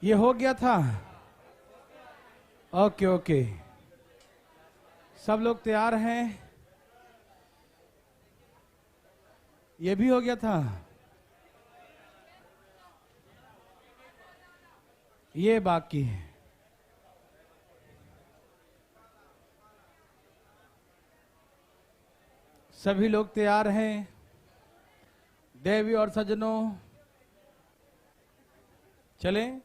ये हो गया था। ओके ओके, सब लोग तैयार हैं? ये भी हो गया था। ये बाकी है। सभी लोग तैयार हैं? देवी और सज्जनों, चलें?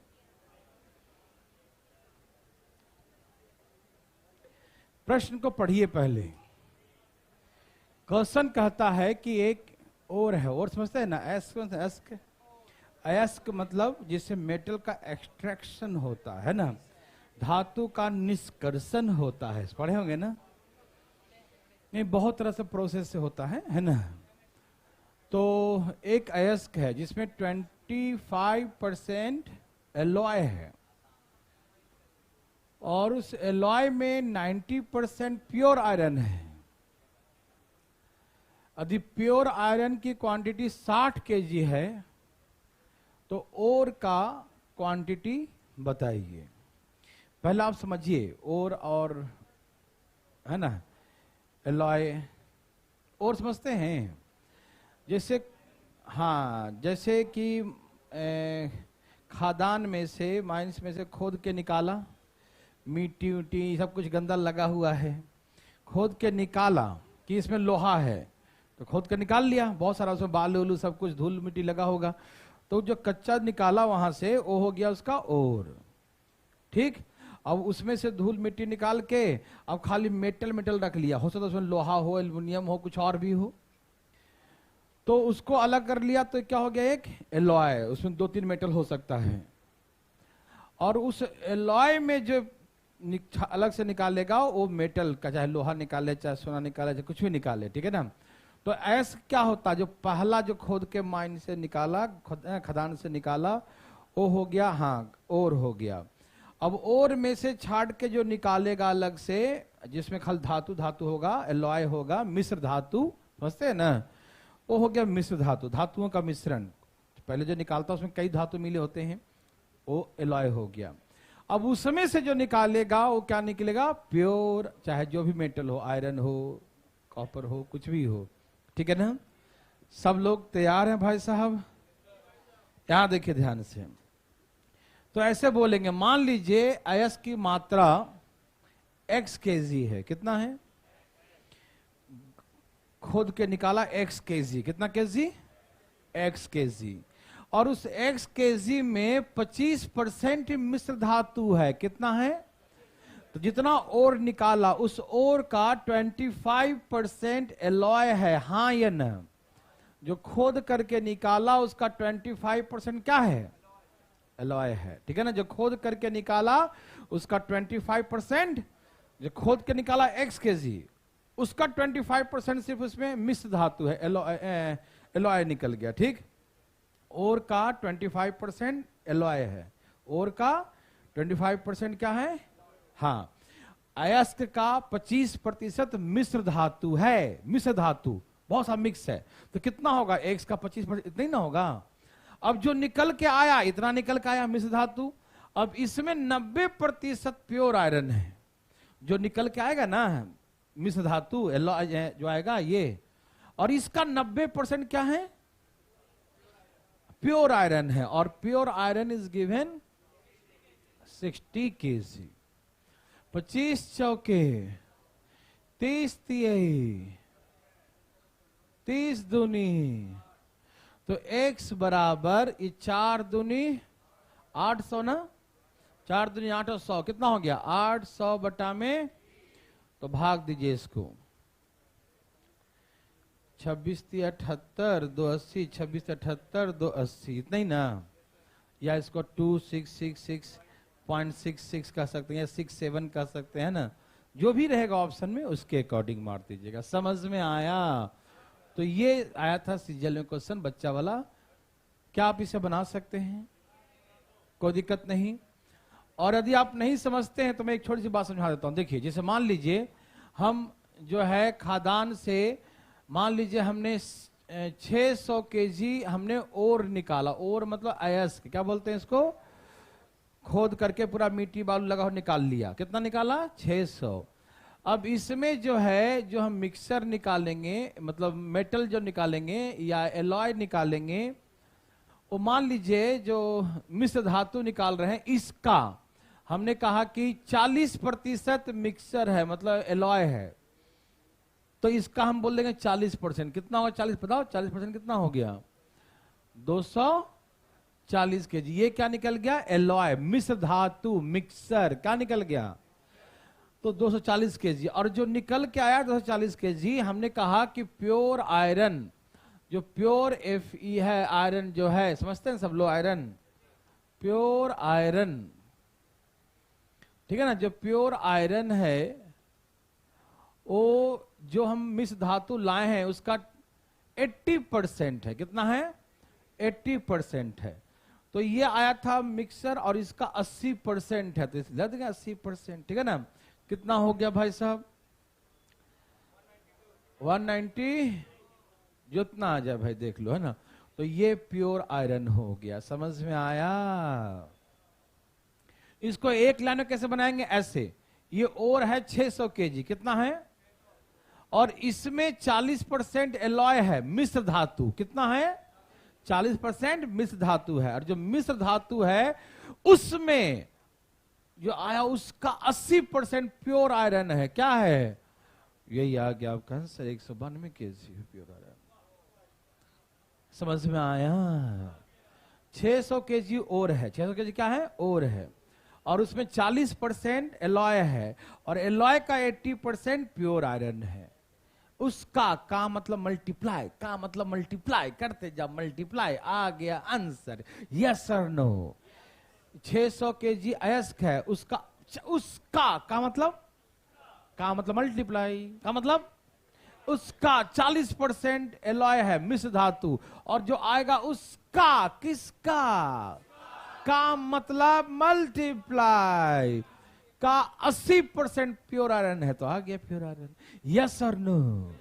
प्रश्न को पढ़िए पहले। क्वेश्चन कहता है कि एक और है, और समझते हैं ना? एस्क, अयस्क मतलब जिससे मेटल का एक्सट्रैक्शन होता है ना, धातु का निष्कर्षण होता है, पढ़े होंगे ना? नहीं, बहुत तरह से प्रोसेस से होता है ना? तो एक अयस्क है जिसमें 25% एलॉय है और उस एलॉय में 90% प्योर आयरन है। यदि प्योर आयरन की क्वांटिटी 60 केजी है तो ओर का क्वांटिटी बताइए। पहला आप समझिए, ओर और है ना एलॉय, और समझते हैं? जैसे हाँ, जैसे कि खादान में से, माइंस में से खोद के निकाला, मिट्टी उट्टी सब कुछ गंदा लगा हुआ है, खोद के निकाला कि इसमें लोहा है, तो खोद के निकाल लिया, बहुत सारा उसमें बालू उलू सब कुछ धूल मिट्टी लगा होगा, तो जो कच्चा निकाला वहां से वो हो गया उसका ओर। ठीक, अब उसमें से धूल मिट्टी निकाल के अब खाली मेटल मेटल रख लिया, हो सकता है उसमें लोहा हो, एल्युमिनियम हो, कुछ और भी हो, तो उसको अलग कर लिया तो क्या हो गया? एक एलॉय, उसमें 2-3 मेटल हो सकता है। और उस एलॉय में जो अलग से निकालेगा वो मेटल का, चाहे लोहा निकाले, चाहे सोना निकाले, चाहे कुछ भी निकाले, ठीक है ना? तो ऐसा क्या होता, जो पहला जो खोद के माइन से निकाला, खदान से निकाला, वो हो गया, हाँ, और हो गया। अब और में से छाट के जो निकालेगा अलग से, जिसमें खाली धातु धातु होगा, एलॉय होगा, मिश्र धातु, समझते हैं ना? वो हो गया मिश्र धातु, धातुओं का मिश्रण। पहले जो निकालता उसमें कई धातु मिले होते हैं, वो एलॉय हो गया। अब उसमें से जो निकालेगा वो क्या निकलेगा? प्योर, चाहे जो भी मेटल हो, आयरन हो, कॉपर हो, कुछ भी हो, ठीक है ना? सब लोग तैयार हैं भाई साहब? यहां देखिए ध्यान से। तो ऐसे बोलेंगे, मान लीजिए अयस्क की मात्रा x kg है। कितना है? खोद के निकाला x kg, कितना kg? x kg। और उस x kg में 25% मिश्र धातु है। कितना है? तो जितना ओर निकाला उस ओर का 25% एलॉय है, हाँ या ना? जो खोद करके निकाला उसका 25% क्या है? एलॉय है, ठीक है ना? जो खोद करके निकाला उसका 25%, जो खोद के निकाला x kg, उसका 25% सिर्फ उसमें मिश्र धातु है, एलॉय निकल गया, ठीक? और का 25% एलॉय है, और का 25% क्या है? हाँ, अयस्क का 25% मिश्र धातु है। मिश्र धातु बहुत सा मिक्स है, तो कितना होगा? x का 25%, इतना ही ना होगा। अब जो निकल के आया, इतना निकल के आया मिश्र धातु, अब इसमें 90% प्योर आयरन है। जो निकल के आएगा ना मिश्र धातु जो आएगा ये, और इसका 90% क्या है? प्योर आयरन है। और pure iron is given 60 kg। 25 चौके 30 तिहाई 30 दूनी, तो x बराबर 4 दूनी 800 ना, 4 दूनी 800, कितना हो गया? 800 बटा में, तो भाग दीजिए इसको, 26 × 78 280, 26 × 78 280, इतना ही ना? या इसको 2666.66 कह सकते हैं, या 67 कह सकते हैं ना? जो भी रहेगा ऑप्शन में उसके अकॉर्डिंग मार दीजिएगा। समझ में आया? तो ये आया था सीजल में क्वेश्चन, बच्चा वाला। क्या आप इसे बना सकते हैं? कोई दिक्कत नहीं। और यदि आप नहीं समझते हैं तो मैं एक छोटी सी बात समझा देता हूं। देखिए, जैसे मान लीजिए हम जो है खादान से, मान लीजिए हमने 600 kg हमने ओर निकाला। ओर मतलब अयस्क, क्या बोलते हैं इसको? खोद करके पूरा मिट्टी बालू लगा हो निकाल लिया। कितना निकाला? 600। अब इसमें जो है, जो हम मिक्सर निकालेंगे, मतलब मेटल जो निकालेंगे या एलॉय निकालेंगे, वो मान लीजिए जो मिश्र धातु निकाल रहे हैं, इसका हमने कहा कि 40% मिक्सर है, मतलब एलॉय है, तो इसका हम बोल देंगे 40%। कितना होगा 40? बताओ 40% कितना हो गया? 240 केजी। ये क्या निकल गया? एलॉय, मिश्र धातु, मिक्सर। क्या निकल गया? तो 240 केजी। और जो निकल के आया 240 केजी, हमने कहा कि प्योर आयरन, जो प्योर Fe है, आयरन जो है, समझते हैं सब लोग आयरन, प्योर आयरन, ठीक है ना, जो प्योर आयरन है वो जो हम मिश्र धातु लाए हैं उसका 80% है। कितना है? 80% है। तो ये आया था मिक्सर और इसका 80% है, तो इसलिए लग गया 80%, ठीक है ना। कितना हो गया भाई साहब? 190, जितना आ जाए भाई देख लो, है ना। तो ये प्योर आयरन हो गया। समझ में आया? इसको एक लाइन में कैसे बनाएंगे? ऐसे, ये और है 600 केजी। कितना है? और इसमें 40% एलॉय है, मिश्र धातु। कितना है? 40% मिश्र धातु है। और जो मिश्र धातु है उसमें जो आया उसका 80% प्योर आयरन है। क्या है? यही आ गया आपका आंसर, 192 केजी प्योर आयरन। समझ में आया? 600 केजी और है। 600 केजी क्या है? और है। और उसमें 40% एलॉय है, और एलॉय का 80% प्योर आयरन है। उसका का मतलब मल्टीप्लाई, का मतलब मल्टीप्लाई करते जब मल्टीप्लाई, आ गया आंसर। यस और नो? 600 केजी अयस्क है, उसका का मतलब मल्टीप्लाई, का मतलब उसका 40% एलॉय है, मिश्र धातु, और जो आएगा उसका, किसका? का मतलब मल्टीप्लाई का 80% प्योर आयरन है, तो आ गया प्योर आयरन। यस और नो?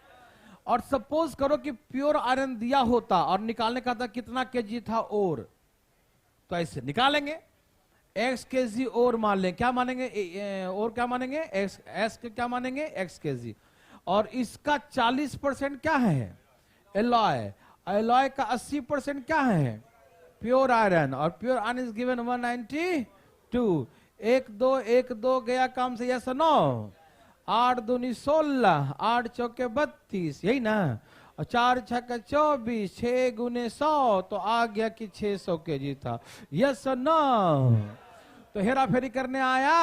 और सपोज करो कि प्योर आयरन दिया होता और निकालने का था कितना केजी था और, तो ऐसे निकालेंगे, एक्स केजी और मान लें। क्या मानेंगे? और क्या मानेंगे? एक्स के क्या मानेंगे? X KG. और इसका 40% क्या है? एलॉय। एलॉय का 80% क्या है? Pure iron. और प्योर आयरन इज गिवन 192। 1 2 गया काम से। Yes no? 8 दूनी 16, 8 चौके 32, यही ना। और 4 छक्का 24, 6 गुने 100, तो आ गया कि 600 केजी था। Yes no? तो हेरा फेरी करने आया,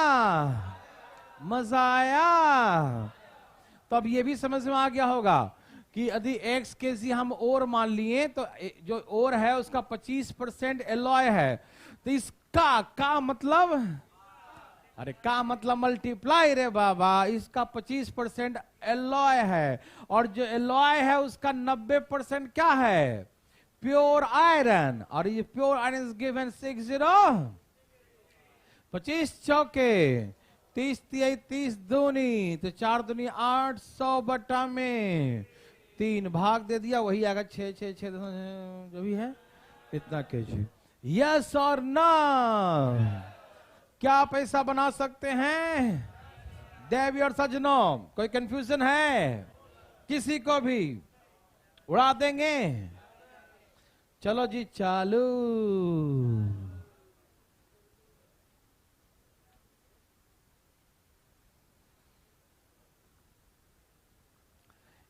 मजा आया। तो अब ये भी समझ में आ गया होगा कि यदि एक्स केजी हम और मान लिए, तो जो और है उसका 25% एलॉय है, तो इसका का मतलब, अरे का मतलब मल्टीप्लाई रे बाबा। इसका 25% एलॉय है, और जो एलॉय है उसका 90% क्या है? Pure iron. और ये प्योर आयरन इज गिवन 60, 25 चौके 30 30 दूनी, तो 4 दूनी 800 बटा में 3 भाग दे दिया, वही आएगा 6 6 6 जो भी है इतना केजी। यस और नो? क्या पैसा बना सकते हैं देवी और सज्जनों? कोई कंफ्यूजन है? किसी को भी उड़ा देंगे? चलो जी चालू।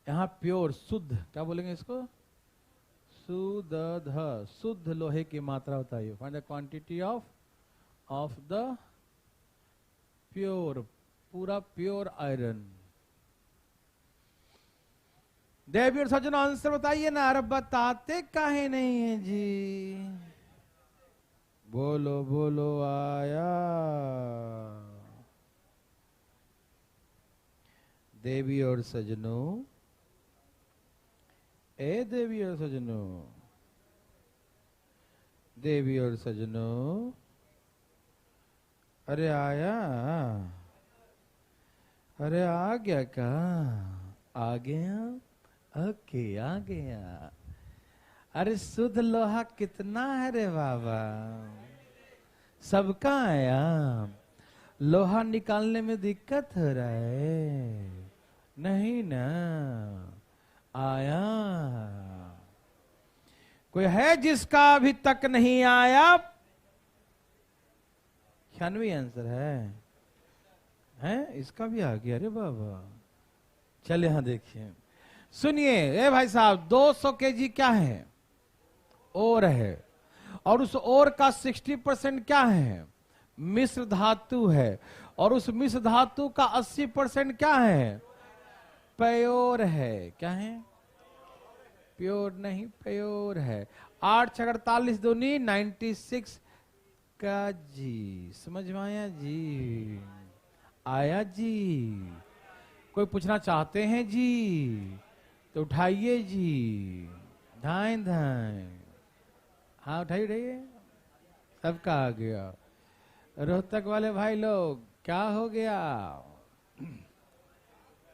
यहां प्योर, शुद्ध, क्या बोलेंगे इसको? शुद्ध, शुद्ध लोहे की मात्रा बताइए। Find the quantity of the pure, पूरा प्योर आयरन। देवी और सज्जनों आंसर बताइए ना। अरे बताते काहे नहीं है जी? बोलो बोलो आया। देवी और सज्जनों, ए देवी और सज्जनों, देवी और सज्जनों, अरे आया? अरे आ गया क्या? आ गया? ओके आ गया। अरे शुद्ध लोहा कितना है रे बाबा? सबका आया, लोहा निकालने में दिक्कत हो रहा है, नहीं ना आया। कोई है जिसका अभी तक नहीं आया? 96 आंसर है इसका भी आ गया। अरे बाबा, चले यहां देखिए, सुनिए। ए भाई साहब, 200 केजी क्या है? ओर है। और उस ओर का 60% क्या है? मिश्र धातु है। और उस मिश्र धातु का 80% क्या है? प्योर है। क्या है? प्योर नहीं, प्योर है। 8 6 48 दूनी 96 का जी। समझ में आया जी? आया जी? कोई पूछना चाहते हैं जी तो उठाइए जी। धाए धाए, हाँ उठाइए उठाइए। सबका आ गया। रोहतक वाले भाई लोग, क्या हो गया?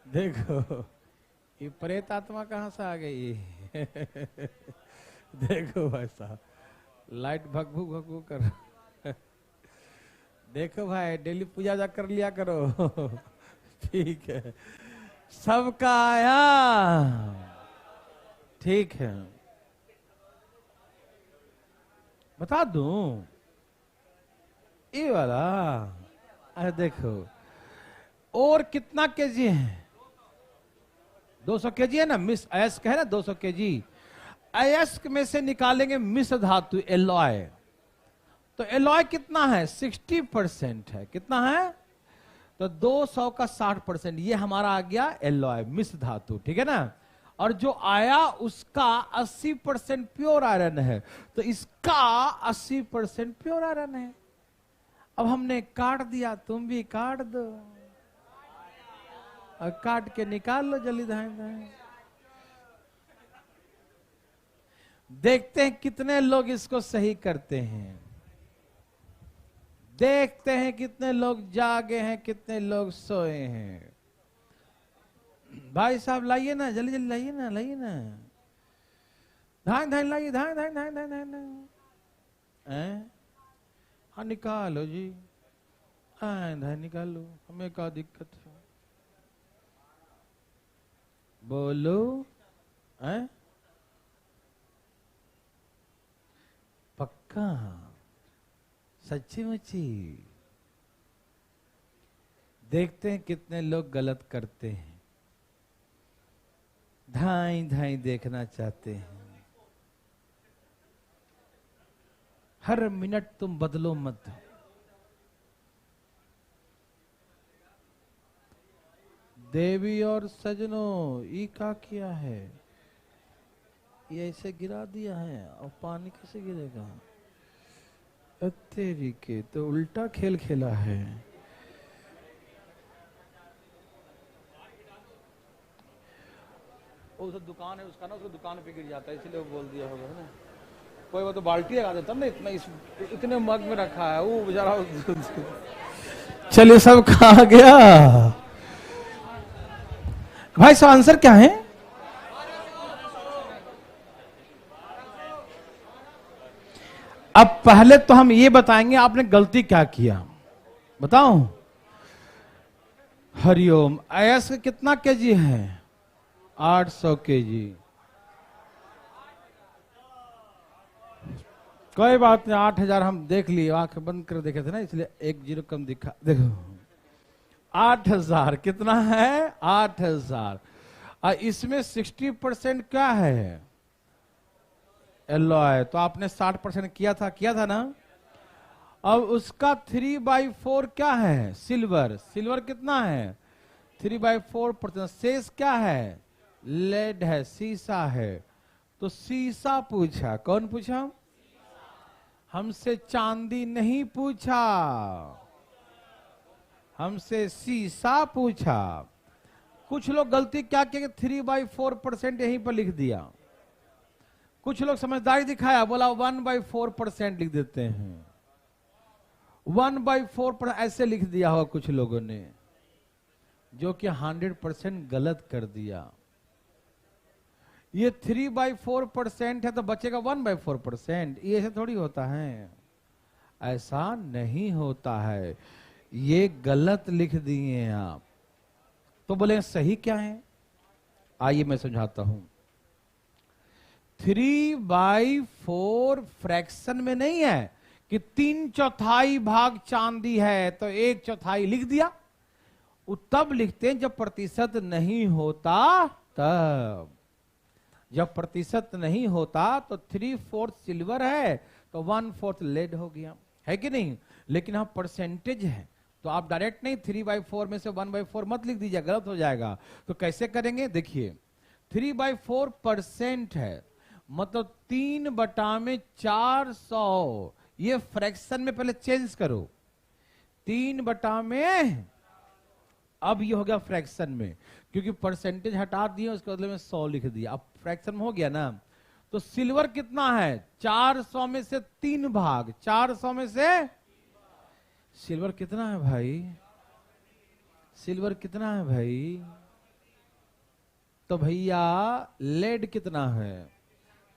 देखो, ये प्रेत आत्मा कहां से आ गई? देखो भाई साहब, लाइट भगभू भगभू कर। देखो भाई, डेली पूजा जा कर लिया करो। ठीक है, सबका आया। ठीक है, बता दूं ये वाला। अरे देखो, और कितना केजी है? 200 केजी है ना। मिस अयस्क है ना 200 केजी। अयस्क में से निकालेंगे मिश्र धातु एलॉय। तो एलॉय कितना है? 60% है। कितना है? तो 200 का 60%, ये हमारा आ गया एलॉय, मिश्र धातु। ठीक है ना। और जो आया उसका 80% प्योर आयरन है, तो इसका 80% प्योर आयरन है। अब हमने काट दिया, तुम भी काट दो और काट के निकाल लो जल्दी। धाए धाए देखते हैं कितने लोग इसको सही करते हैं। देखते हैं कितने लोग जागे हैं, कितने लोग सोए हैं। भाई साहब लाइए ना, जल्दी जल्दी लाइए ना, लाइए ना। धाए धाए लाइए, धाए धाए धाए धाए धाए। हाँ निकालो जी, धाए निकालो, हमें क्या दिक्कत है? बोलो। पक्का? सच्ची मुच्ची? देखते हैं कितने लोग गलत करते हैं। धाई धाई देखना चाहते हैं। हर मिनट तुम बदलो मत। देवी और सजनों, ये क्या किया है? ये ऐसे गिरा दिया है, और पानी कैसे गिरेगा? तेरी के तो उल्टा खेल खेला है। उस दुकान है उसका ना, उसको दुकान पे गिर जाता है, इसलिए वो बोल दिया होगा ना। कोई वो तो बाल्टी लगा देता ना, इतना इतने मग में रखा है वो बेचारा। चलिए, सब कहा गया भाई साहब? आंसर क्या है? अब पहले तो हम ये बताएंगे आपने गलती क्या किया। बताओ। हरिओम। अयस्क कितना केजी है? 800 केजी। कोई बात नहीं, 8000 हम देख लिए, आंख बंद कर देखे थे ना, इसलिए 1 0 कम दिखा। देखो 8000 कितना है? 8000। इसमें 60% क्या है? एलॉय। तो आपने 60% किया था ना। अब उसका 3/4 क्या है? सिल्वर। सिल्वर कितना है? 3/4%। शेष क्या है? लेड है, सीसा है। तो सीसा पूछा। कौन पूछा? हमसे चांदी नहीं पूछा, हमसे सीसा पूछा। कुछ लोग गलती क्या किया कि 3/4% यहीं पर लिख दिया। कुछ लोग समझदारी दिखाया, बोला 1/4% लिख देते हैं। 1/4% ऐसे लिख दिया होगा कुछ लोगों ने, जो कि 100% गलत कर दिया। ये 3/4% है तो बचेगा 1/4%। ये ऐसे थोड़ी होता है। ऐसा नहीं होता है, ये गलत लिख दिए हैं आप। तो बोले सही क्या है, आइए मैं समझाता हूं। 3/4 फ्रैक्शन में नहीं है कि 3/4 भाग चांदी है तो 1/4 लिख दिया। वो तब लिखते हैं जब प्रतिशत नहीं होता, तब जब प्रतिशत नहीं होता तो 3/4 सिल्वर है तो 1/4 लेड हो गया, है कि नहीं। लेकिन हम परसेंटेज है तो आप डायरेक्ट नहीं 3/4 में से 1/4 मत लिख दीजिए, गलत हो जाएगा। तो कैसे करेंगे, देखिए 3/4% है मतलब 3/400। ये फ्रैक्शन में पहले चेंज करो, 3/, अब ये हो गया फ्रैक्शन में, क्योंकि परसेंटेज हटा दिए उसके बदले में 100 लिख दिया, अब फ्रैक्शन में हो गया ना। तो सिल्वर कितना है, 400 में से 3 भाग, 400 में से सिल्वर कितना है भाई, सिल्वर कितना है भाई, तो भैया लेड कितना है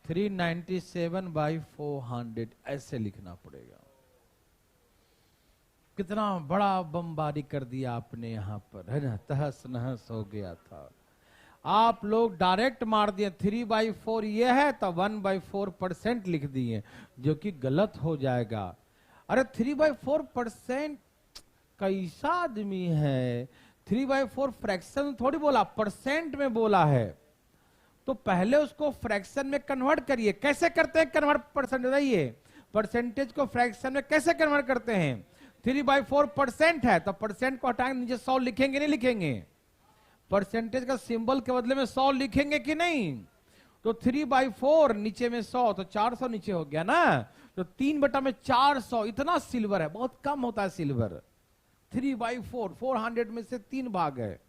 397/400, ऐसे लिखना पड़ेगा। कितना बड़ा बमबारी कर दिया आपने यहां पर, है ना, तहस नहस हो गया था। आप लोग डायरेक्ट मार दिए 3/4 ये है तो 1/4% लिख दिए, जो कि गलत हो जाएगा। अरे 3/4% कैसा आदमी है, 3/4 फ्रैक्शन थोड़ी बोला, परसेंट में बोला है। तो पहले उसको फ्रैक्शन में कन्वर्ट करिए। कैसे करते हैं कन्वर्ट, परसेंट बताइए, परसेंटेज को फ्रैक्शन में कैसे कन्वर्ट करते हैं। 3/4% है तो परसेंट को हटाएंगे, नीचे 100 लिखेंगे नहीं लिखेंगे, परसेंटेज का सिंबल के बदले में 100 लिखेंगे कि नहीं। तो 3/4 नीचे में 100 तो 400 नीचे हो गया ना। तो 3/400 इतना सिल्वर है, बहुत कम होता है सिल्वर। 3/4 400 में से 3 भाग है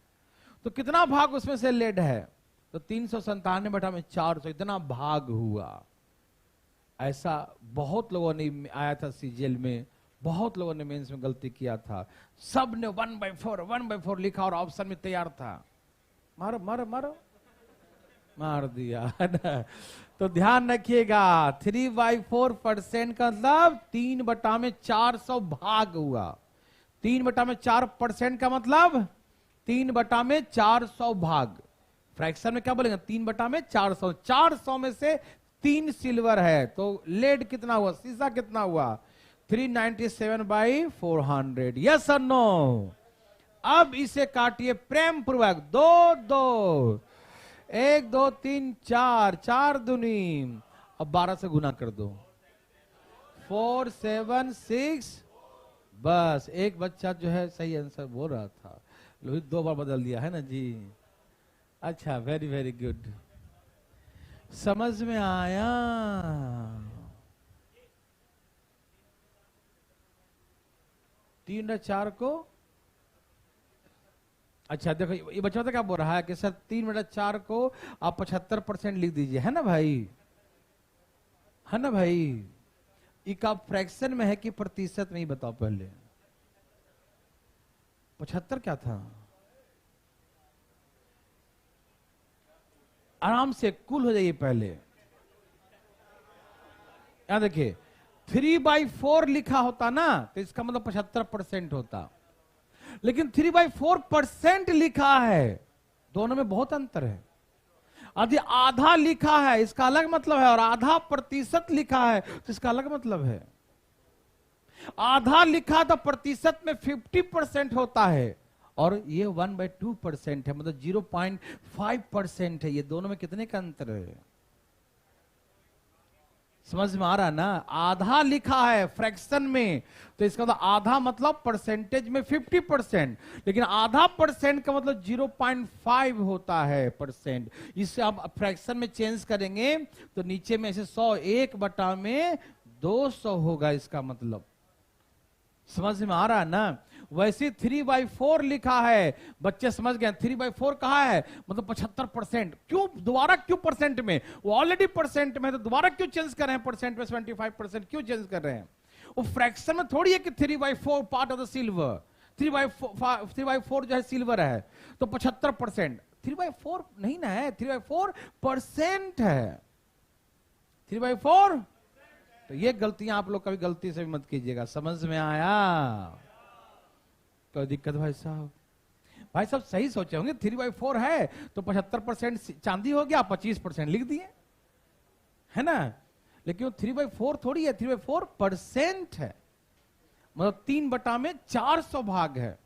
तो कितना भाग उसमें से लेड है, तो 397/400 इतना भाग हुआ। ऐसा बहुत लोगों ने आया था सीजीएल में, बहुत लोगों ने मेंस में गलती किया था, सब ने 1/4 लिखा और ऑप्शन में तैयार था, मारो मारो मारो, मार दिया है ना। तो ध्यान रखिएगा 3/4% का मतलब 3/400 भाग हुआ। 3/4% का मतलब 3/400 भाग। फ्रैक्शन में क्या बोलेंगे, 3/400, 400 में से 3 सिल्वर है तो लेड कितना हुआ, शीशा कितना हुआ 397/400, यस और नो। अब इसे काटिए प्रेम पूर्वक, 2 2 1 2 3 4 4 दूनी, अब 12 से गुना कर दो, 4 7 6, बस एक बच्चा जो है सही आंसर बोल रहा था, लोहित 2 बार बदल दिया है ना जी। अच्छा, वेरी वेरी गुड, समझ में आया। तीन और 4 को, अच्छा देखो ये बच्चा तो क्या बोल रहा है कि सर 3/4 को आप 75% लिख दीजिए, है ना भाई, है ना भाई। इका फ्रैक्शन में है कि प्रतिशत में ही बताओ पहले, 75 क्या था, आराम से कूल हो जाइए पहले। यहां देखिए 3/4 लिखा होता ना तो इसका मतलब 75% होता, लेकिन 3/4% लिखा है, दोनों में बहुत अंतर है। यदि आधा लिखा है इसका अलग मतलब है, और आधा प्रतिशत लिखा है तो इसका अलग मतलब है। आधा लिखा तो प्रतिशत में 50% होता है, और ये 1/2% है, मतलब 0.5% है। ये दोनों में कितने का अंतर है, समझ में आ रहा ना। आधा लिखा है फ्रैक्शन में तो इसका मतलब आधा मतलब परसेंटेज में 50%, लेकिन आधा परसेंट का मतलब 0.5 होता है परसेंट। इससे आप फ्रैक्शन में चेंज करेंगे तो नीचे में ऐसे 100 1/200 होगा, इसका मतलब समझ में आ रहा है ना। वैसे 3/4 लिखा है, बच्चे समझ गए 3/4 कहा है मतलब 75%। क्यों दोबारा, क्यों परसेंट में, वो ऑलरेडी परसेंट में, तो दोबारा क्यों चेंज कर रहे हैं परसेंट में 75% क्यों चेंज कर रहे हैं। वो फ्रैक्शन में थोड़ी है कि 3/4 पार्ट ऑफ द सिल्वर, 3/4 जो है सिल्वर है तो 75%, 3/4 नहीं ना है, 3/4% है, 3/4 तो ये गलतियां आप लोग कभी गलती से भी मत कीजिएगा। समझ में आया? कोई दिक्कत भाई साहब? भाई साहब सही सोचे होंगे, 3/4 है तो 75% चांदी हो गया, 25% लिख दिए, है ना? लेकिन वो 3/4 थोड़ी है, 3/4% है। मतलब 3/400 भाग है,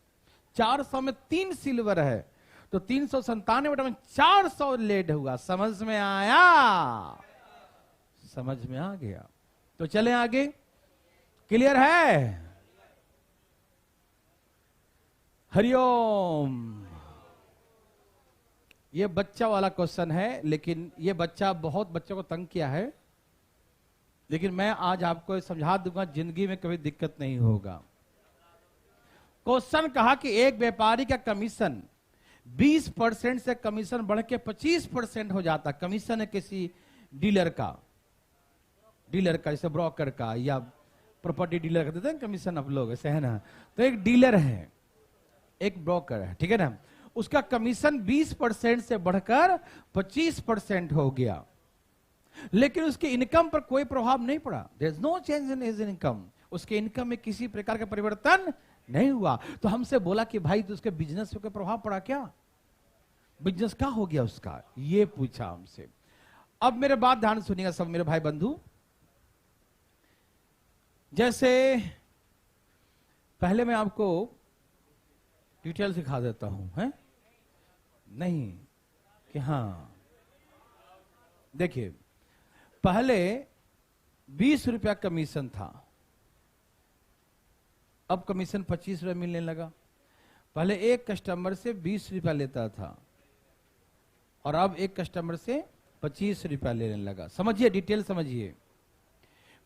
400 में 3 सिल्वर है, तो 397 में 400 लेड हुआ। समझ में आया? समझ में आ गया? तो चले आगे। क्लियर है? हरिओम। ये बच्चा वाला क्वेश्चन है, लेकिन ये बच्चा बहुत बच्चों को तंग किया है, लेकिन मैं आज आपको समझा दूंगा, जिंदगी में कभी दिक्कत नहीं होगा। क्वेश्चन कहा कि एक व्यापारी का कमीशन 20% से कमीशन बढ़ के 25% हो जाता। कमीशन है किसी डीलर का जैसे ब्रोकर का या प्रॉपर्टी डीलर का देते हैं कमीशन आप लोग, ऐसे है ना? तो एक डीलर है, एक ब्रोकर है, ठीक है ना? उसका कमीशन 20% से बढ़कर 25% हो गया, लेकिन उसके इनकम पर कोई प्रभाव नहीं पड़ा। There is no change in his income. उसके इनकम में किसी प्रकार का परिवर्तन नहीं हुआ। तो हमसे बोला कि भाई तो उसके बिजनेस पे कोई प्रभाव पड़ा क्या? बिजनेस क्या हो गया उसका, ये पूछा हमसे। अब मेरे बात ध्यान सुनिएगा सब मेरे भाई बंधु। जैसे पहले मैं आपको डिटेल सिखा देता हूं, है नहीं कि हाँ, देखिए पहले 20 रुपया कमीशन था, अब कमीशन 25 रुपया मिलने लगा। पहले एक कस्टमर से 20 रुपया लेता था और अब एक कस्टमर से 25 रुपया लेने लगा। समझिए, डिटेल समझिए।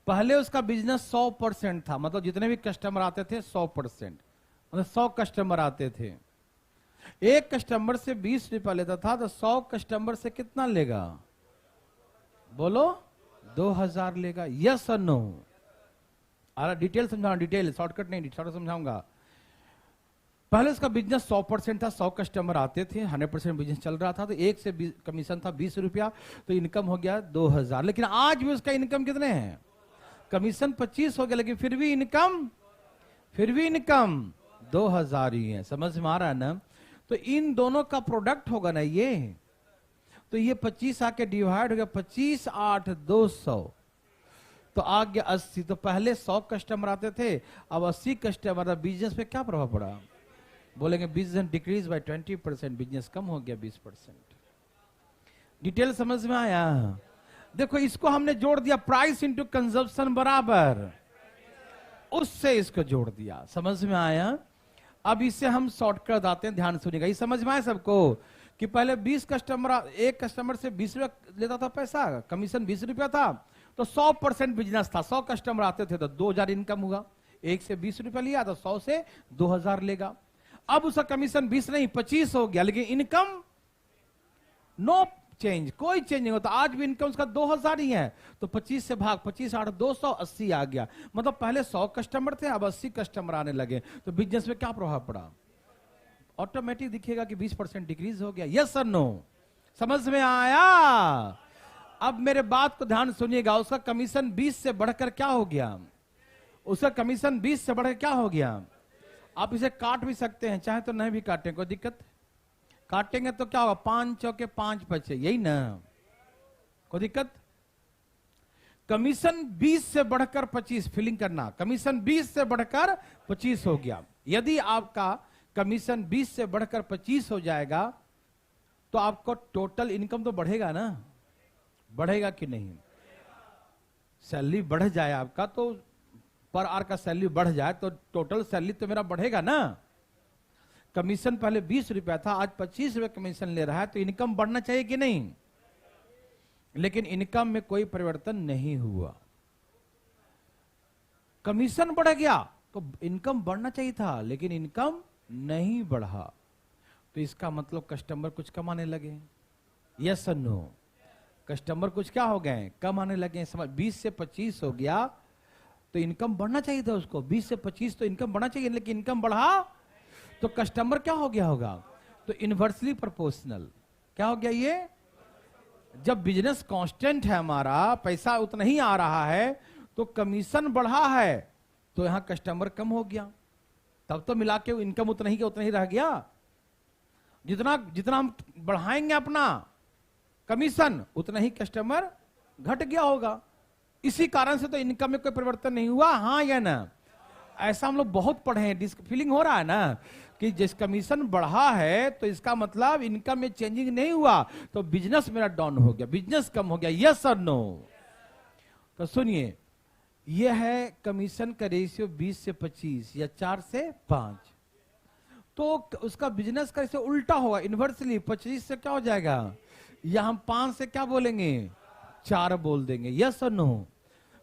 पहले उसका बिजनेस 100% था, मतलब जितने भी कस्टमर आते थे 100%, मतलब 100 कस्टमर आते थे। एक कस्टमर से 20 रुपया लेता था, तो 100 कस्टमर से कितना लेगा? बोलो, 2000 लेगा। यस और नो? अरे डिटेल समझाऊंगा, डिटेल, शॉर्टकट नहीं, शॉर्ट समझाऊंगा। पहले उसका बिजनेस 100% था, 100 कस्टमर आते थे, 100% बिजनेस चल रहा था, तो एक से कमीशन था 20 रुपया, तो इनकम हो गया 2000। लेकिन आज भी उसका इनकम कितने हैं? कमीशन 25 हो गया, लेकिन फिर भी इनकम 2000 ही है। समझ में आ रहा है ना? तो इन दोनों का प्रोडक्ट होगा ना ये, तो ये 25 आके डिवाइड हो गया, 25 8 200, तो आ गया 80। तो पहले 100 कस्टमर आते थे, अब 80 कस्टमर। बिजनेस पे क्या प्रभाव पड़ा? बोलेंगे बिजनेस डिक्रीज बाय 20%, बिजनेस कम हो गया 20%। डिटेल समझ में आया? देखो इसको हमने जोड़ दिया, प्राइस इंटू कंजप्शन बराबर, उससे इसको जोड़ दिया। समझ में आया? अब इसे हम शॉर्टकट आते हैं, ध्यान सुनिएगा। ये समझ में आया सबको कि पहले 20 कस्टमर, एक कस्टमर से 20 रुपया लेता था पैसा, कमीशन 20 रुपया था, तो 100% बिजनेस था, 100 कस्टमर आते थे तो 2000 इनकम हुआ। एक से 20 रुपया लिया तो 100 से 2000 लेगा। अब उसका कमीशन 20 नहीं 25 हो गया, लेकिन इनकम नो चेंज, कोई चेंज नहीं होता। आज भी इनकम उसका 2000 ही है, तो 25 से भाग 25 8 280 आ गया। मतलब पहले 100 कस्टमर थे, अब 80 कस्टमर आने लगे, तो बिजनेस में क्या प्रभाव पड़ा? ऑटोमेटिक दिखेगा कि 20% डिक्रीज हो गया। यस और नो? समझ में आया? अब मेरे बात को ध्यान सुनिएगा। उसका कमीशन 20 से बढ़कर क्या हो गया? उसका कमीशन 20 से बढ़कर क्या हो गया? आप इसे काट भी सकते हैं, चाहे तो नहीं भी काटें, कोई दिक्कत? काटेंगे तो क्या होगा? 5 चौके 5 बचे, यही ना? कोई दिक्कत? कमीशन 20 से बढ़कर 25, फिलिंग करना, कमीशन 20 से बढ़कर 25 हो गया। यदि आपका कमीशन 20 से बढ़कर 25 हो जाएगा, तो आपको टोटल इनकम तो बढ़ेगा ना? बढ़ेगा कि नहीं? सैलरी बढ़ जाए आपका, तो पर आवर का सैलरी बढ़ जाए तो टोटल सैलरी तो मेरा बढ़ेगा ना? कमीशन पहले 20 रुपया था, आज 25 रुपया कमीशन ले रहा है, तो इनकम बढ़ना चाहिए कि नहीं? लेकिन इनकम में कोई परिवर्तन नहीं हुआ। कमीशन बढ़ गया तो इनकम बढ़ना चाहिए था, लेकिन इनकम नहीं बढ़ा, तो इसका मतलब कस्टमर कुछ कम आने लगे। यस और नो? कस्टमर कुछ क्या हो गए? कम आने लगे। समझ? 20 से 25 हो गया तो इनकम बढ़ना चाहिए था उसको। 20 से 25 तो इनकम बढ़ना चाहिए, लेकिन इनकम बढ़ा तो कस्टमर क्या हो गया होगा? तो इनवर्सली प्रोपोर्शनल। क्या हो गया ये? जब बिजनेस कांस्टेंट है, हमारा पैसा उतना ही आ रहा है, तो कमीशन बढ़ा है तो यहां कस्टमर कम हो गया, तब तो मिला के इनकम उतना ही रह गया। जितना जितना हम बढ़ाएंगे अपना कमीशन उतना ही कस्टमर घट गया होगा। इसी कारण से तो इनकम में कोई परिवर्तन नहीं हुआ, हाँ या ना? ऐसा हम लोग बहुत पढ़े हैं, फीलिंग हो रहा है ना कि जिस कमीशन बढ़ा है तो इसका मतलब इनकम में चेंजिंग नहीं हुआ, तो बिजनेस मेरा डाउन हो गया, बिजनेस कम हो गया। यस और नो? तो सुनिए, यह है कमीशन का रेशियो 20 से 25 या 4 से 5। तो उसका बिजनेस का इसे उल्टा होगा, इन्वर्सली 25 से क्या हो जाएगा, या हम 5 से क्या बोलेंगे, 4 बोल देंगे। यस और नो?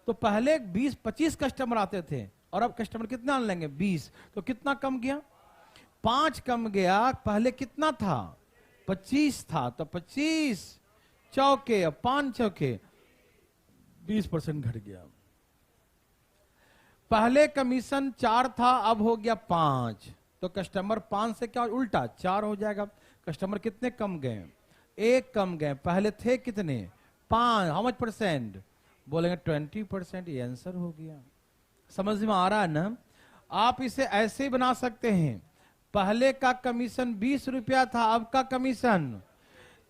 तो पहले 20-25 कस्टमर आते थे और अब कस्टमर कितना आने लेंगे, 20। तो कितना कम गया, 5 कम गया। पहले कितना था, 25 था, तो 25 चौके, 5 चौके 20% घट गया। पहले कमीशन 4 था, अब हो गया 5, तो कस्टमर 5 से क्या उल्टा 4 हो जाएगा। कस्टमर कितने कम गए, 1 कम गए। पहले थे कितने, 5, हाउ मच परसेंट बोलेंगे, 20%। ये आंसर हो गया। समझ में आ रहा है ना? आप इसे ऐसे ही बना सकते हैं, पहले का कमीशन 20 रुपया था, अब का कमीशन,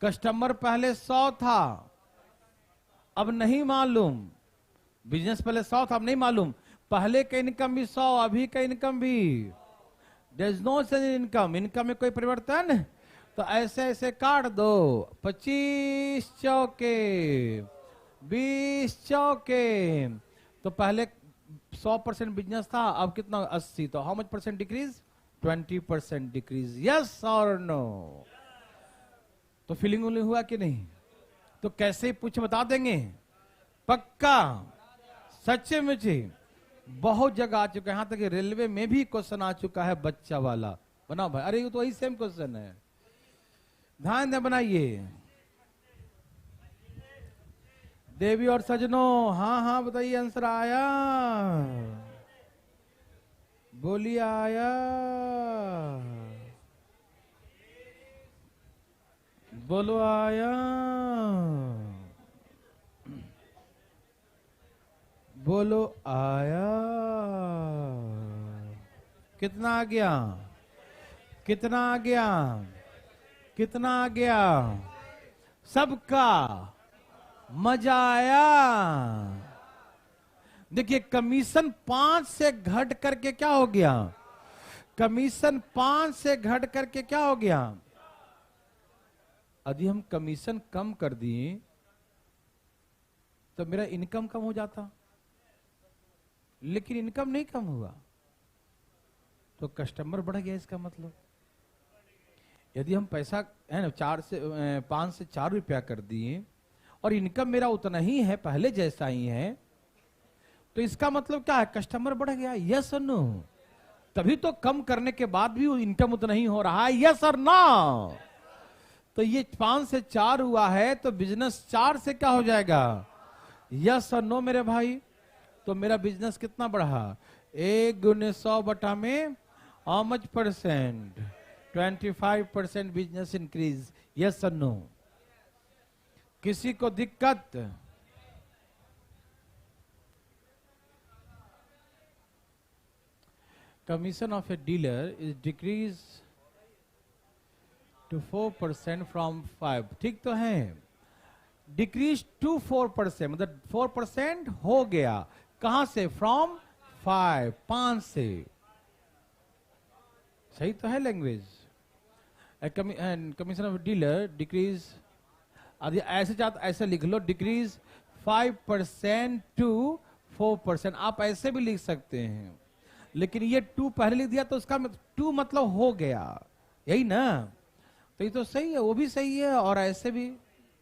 कस्टमर पहले 100 था, अब नहीं मालूम, बिजनेस पहले 100 था, अब नहीं मालूम, पहले का इनकम भी 100, अभी का इनकम भी, there is no change in income, income में कोई परिवर्तन। तो ऐसे ऐसे काट दो, 25 चौके 20 चौके, तो पहले 100% बिजनेस था, अब कितना 80, तो how much percent decrease, 20% decrease. Yes और नो? तो फीलिंग हुआ कि नहीं? तो कैसे पूछ बता देंगे, पक्का, सच्चे मुझे बहुत जगह आ चुका है, यहां तक कि रेलवे में भी क्वेश्चन आ चुका है बच्चा वाला। बनाओ भाई, अरे ये तो वही सेम क्वेश्चन है, ध्यान दे, बनाइए। देवी और सजनों, हाँ हाँ बताइए, आंसर आया, बोलिए आया, बोलो आया, बोलो आया। कितना आ गया, कितना आ गया, कितना आ गया, सबका मजा आया। देखिए कमीशन 5 से घट करके क्या हो गया, कमीशन 5 से घट करके क्या हो गया, यदि हम कमीशन कम कर दिए तो मेरा इनकम कम हो जाता, लेकिन इनकम नहीं कम हुआ, तो कस्टमर बढ़ गया। इसका मतलब यदि हम पैसा है ना 5 से 4 रुपया कर दिए और इनकम मेरा उतना ही है, पहले जैसा ही है, तो इसका मतलब क्या है, कस्टमर बढ़ गया। यस और नो? तभी तो कम करने के बाद भी इनकम उतना ही हो रहा है। यस और नो? तो ये 5 से 4 हुआ है, तो बिजनेस 4 से क्या हो जाएगा। यस और नो मेरे भाई? तो मेरा बिजनेस कितना बढ़ा, 1 गुने 100 बटा में how much percent, 25% business increase. Yes और नो? किसी को दिक्कत? Commission of a dealer is decrease to 4% from 5। ठीक तो है, डिक्रीज टू 4%, मतलब 4% हो गया, कहां से, फ्रॉम 5 से। सही तो है language? Commission of dealer decrease, ऐसे चाहते ऐसे लिख लो, डिक्रीज 5% टू 4%, आप ऐसे भी लिख सकते हैं, लेकिन ये 2 पहले लिख दिया तो उसका 2 मतलब हो गया, यही ना? तो ये तो सही है, वो भी सही है, और ऐसे भी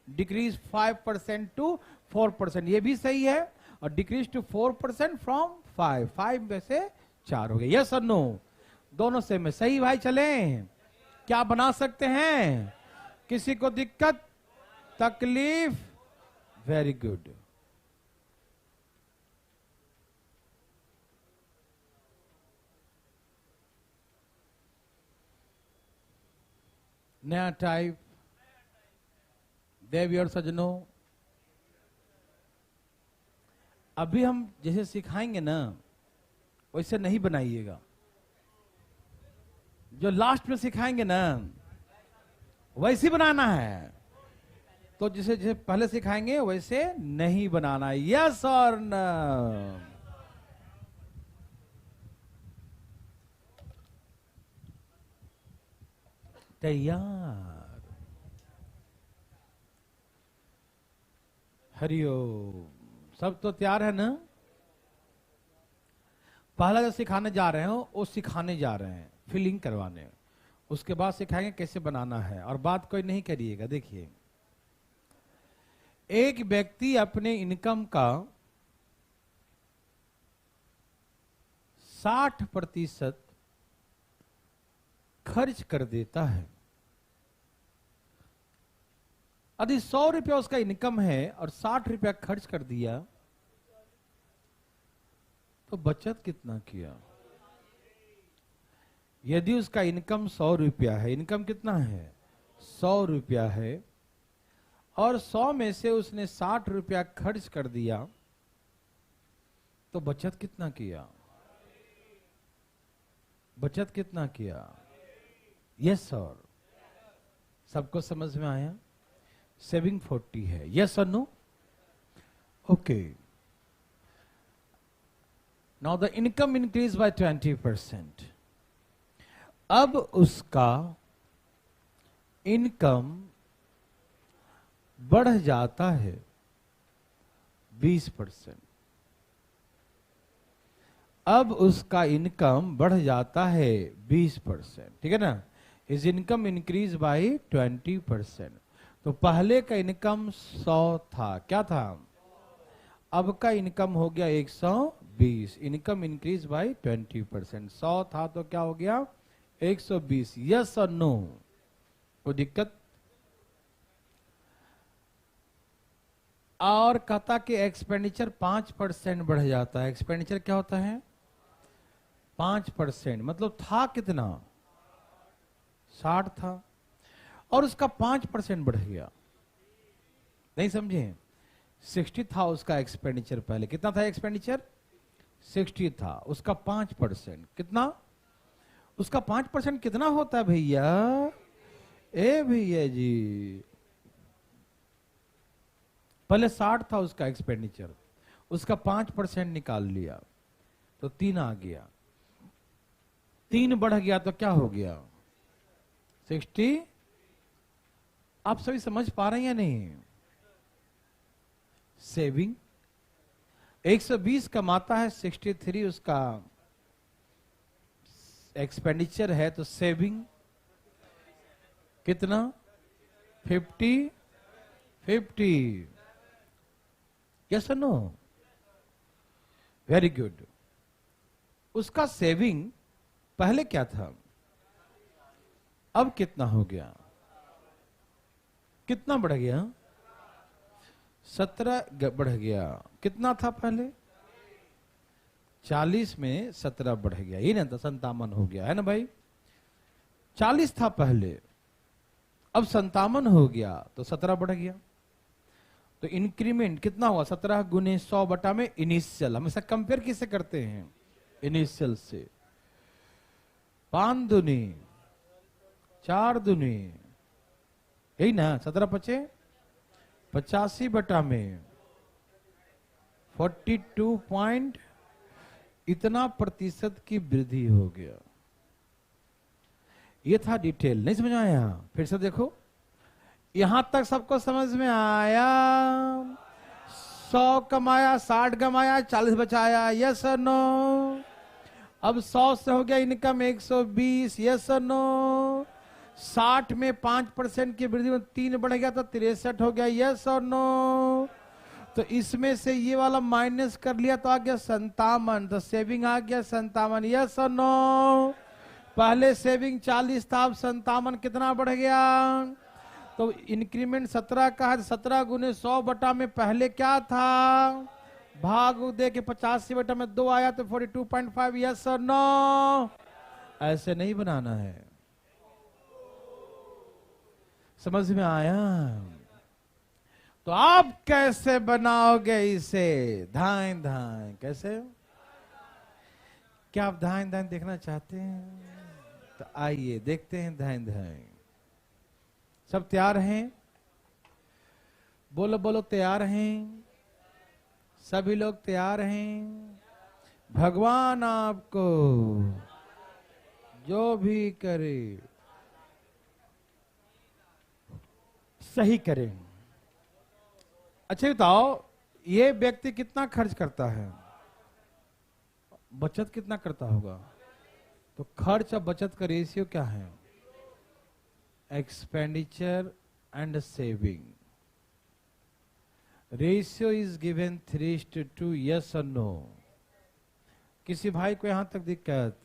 डिक्रीज 5% टू 4%, ये भी सही है, और डिक्रीज टू 4% फ्रॉम 5 में से 4 हो गए। यस और नो? दोनों से में सही भाई। चले, क्या बना सकते हैं? किसी को दिक्कत, तकलीफ? Very good. नया टाइप, देवी और सजनों, अभी हम जैसे सिखाएंगे ना वैसे नहीं बनाइएगा, जो लास्ट में सिखाएंगे ना वैसे बनाना है। तो जिसे जिसे पहले सिखाएंगे वैसे नहीं बनाना है। यस और नो? तैयार? हरिओम। सब तो तैयार है ना? पहला जो सिखाने जा रहे हो वो सिखाने जा रहे हैं, फिलिंग करवाने। उसके बाद सिखाएंगे कैसे बनाना है, और बात कोई नहीं करिएगा। देखिए, एक व्यक्ति अपने इनकम का 60% खर्च कर देता है। यदि 100 रुपया उसका इनकम है और 60 रुपया खर्च कर दिया तो बचत कितना किया? यदि उसका इनकम 100 रुपया है, इनकम कितना है? 100 रुपया है, और 100 में से उसने 60 रुपया खर्च कर दिया तो बचत कितना किया? बचत कितना किया? Yes sir? सबको समझ में आया? सेविंग 40 है। यस और no? Okay. Now the income increase by 20%। अब उसका इनकम बढ़ जाता है 20%। अब उसका इनकम बढ़ जाता है 20%, ठीक है ना? His income increase by 20%। तो पहले का इनकम 100 था, क्या था? अब का इनकम हो गया 120। Income increase by 20%। 100 था तो क्या हो गया? 120। यस और नो? कोई दिक्कत? और कहता कि एक्सपेंडिचर 5% बढ़ जाता है। एक्सपेंडिचर क्या होता है? 5%। मतलब था कितना? 60 था, और उसका 5% बढ़ गया। नहीं समझे? 60 था उसका एक्सपेंडिचर पहले। कितना था एक्सपेंडिचर? 60 था। उसका 5% कितना? उसका 5% कितना होता है भैया? ए भैया जी, पहले 60 था उसका एक्सपेंडिचर, उसका 5% निकाल लिया तो 3 आ गया। 3 बढ़ गया तो क्या हो गया? 60। आप सभी समझ पा रहे हैं या नहीं? सेविंग 120 कमाता है, 63 उसका एक्सपेंडिचर है, तो सेविंग कितना? 50। यस और नो? Very good. उसका सेविंग पहले क्या था, अब कितना हो गया? कितना बढ़ गया? 17 बढ़ गया। कितना था पहले? 40 में 17 बढ़ गया, ये ना? तो 57 हो गया, है ना भाई? 40 था पहले, अब 57 हो गया, तो 17 बढ़ गया। तो इंक्रीमेंट कितना हुआ? 17 गुने 100 बटा में इनिशियल। हमेशा कंपेयर किससे करते हैं? इनिशियल से। 5 दूनी 4 दूनी, यही ना? 17 पचे 85 बटा में 42 पॉइंट इतना प्रतिशत की वृद्धि हो गया। ये था डिटेल। नहीं समझ आया? फिर से देखो, यहां तक सबको समझ में आया? 100 कमाया, 60 कमाया, 40 बचाया। यस और नो? अब 100 से हो गया इनकम 120। यस और नो? 60 में 5% की वृद्धि में 3 बढ़ गया तो 63 हो गया। यस और नो? तो इसमें से ये वाला माइनस कर लिया तो आ गया 57। तो सेविंग आ गया 57। यस और नो? पहले सेविंग 40 था, अब 57 कितना बढ़ गया? तो इंक्रीमेंट 17 का है, 17 गुने 100 बटा में पहले क्या था? भाग दे के 85 बटा में 2 आया तो 42.5। यस और नो? ऐसे नहीं बनाना है। समझ में आया? तो आप कैसे बनाओगे इसे? धाएं धाएं कैसे? क्या आप धाएं धाएं देखना चाहते हैं? तो आइए देखते हैं धाएं धाएं। सब तैयार हैं? बोलो बोलो, तैयार हैं? सभी लोग तैयार हैं? भगवान आपको जो भी करे सही करे। अच्छा बताओ, ये व्यक्ति कितना खर्च करता है? बचत कितना करता होगा? तो खर्च और बचत का रेशियो क्या है? Expenditure and saving ratio is given 3:2, yes और नो? किसी भाई को यहां तक दिक्कत?